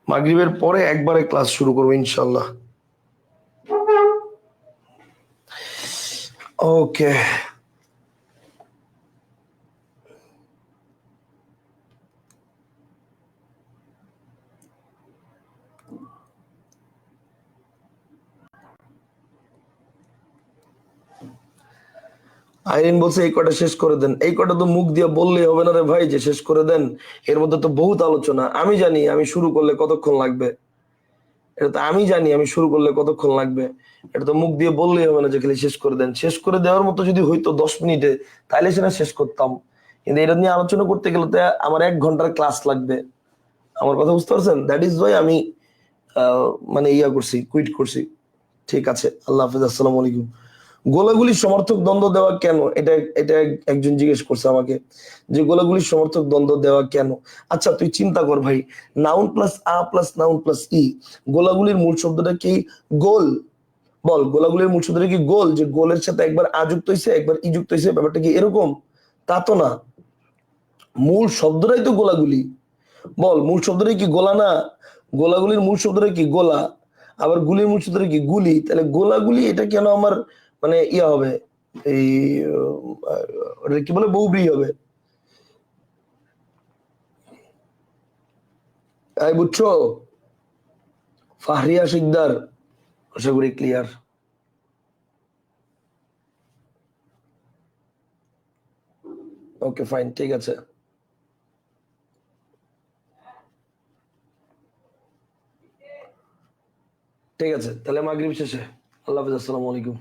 মাগরিবের পরে একবারে ক্লাস শুরু করবো ইনশাল্লাহ। ওকে, আইরিন বলছে এই কটা শেষ করে দেন। এই কটা তো মুখ দিয়ে বললেই হবে না রে ভাই যে শেষ করে দেন, এর মধ্যে তো বহুত আলোচনা। আমি জানি আমি শুরু করলে কতক্ষণ লাগবে, এটা তো আমি জানি আমি শুরু করলে কতক্ষণ লাগবে। এটা তো মুখ দিয়ে বললেই হবে না যে খালি শেষ করে দেন। শেষ করে দেওয়ার মতো যদি হইতো 10 মিনিটে তাইলে সেটা শেষ করতাম, কিন্তু এটা নিয়ে আলোচনা করতে গেলে তো আমার 1 ঘন্টার ক্লাস লাগবে। আমার কথা বুঝতে পারছেন? দ্যাট ইজ ওয়াই আমি মানে করছি, কুইট করছি। ঠিক আছে, আল্লাহ হাফিজ, আসসালামু আলাইকুম। গোলাগুলির সমর্থক দ্বন্দ্ব দেওয়া কেন, এটা এটা একজন জিজ্ঞেস করছে আমাকে যে গোলাগুলির সমর্থক দ্বন্দ্ব দেওয়া কেন। আচ্ছা তুই চিন্তা কর ভাই, নাউন প্লাস আ প্লাস নাউন প্লাস ই, গোলাগুলির মূল শব্দটা কি? গোল। বল, গোলাগুলির মূল শব্দটা কি গোল, যে গোলের সাথে একবার আ যুক্ত হয়েছে একবার ই যুক্ত হয়েছে, ব্যাপারটা কি এরকম? তা তো না, মূল শব্দটাই তো গোলাগুলি। বল, মূল শব্দটাই কি গোলা না? গোলাগুলির মূল শব্দটা কি গোলা, আবার গুলির মূল শব্দটা কি গুলি, তাহলে গোলাগুলি এটা কেন আমার মানে ইয়া হবে, এই ওটা কি বলে, বহুব্রীহি হবে। তাই বুঝছো ফাহরিয়া শিকদার? আশা করি ক্লিয়ার। ওকে ফাইন, ঠিক আছে। ঠিক আছে, তাহলে মাগরিব শেষে। আল্লাহ হাফিজ, আসসালামু আলাইকুম।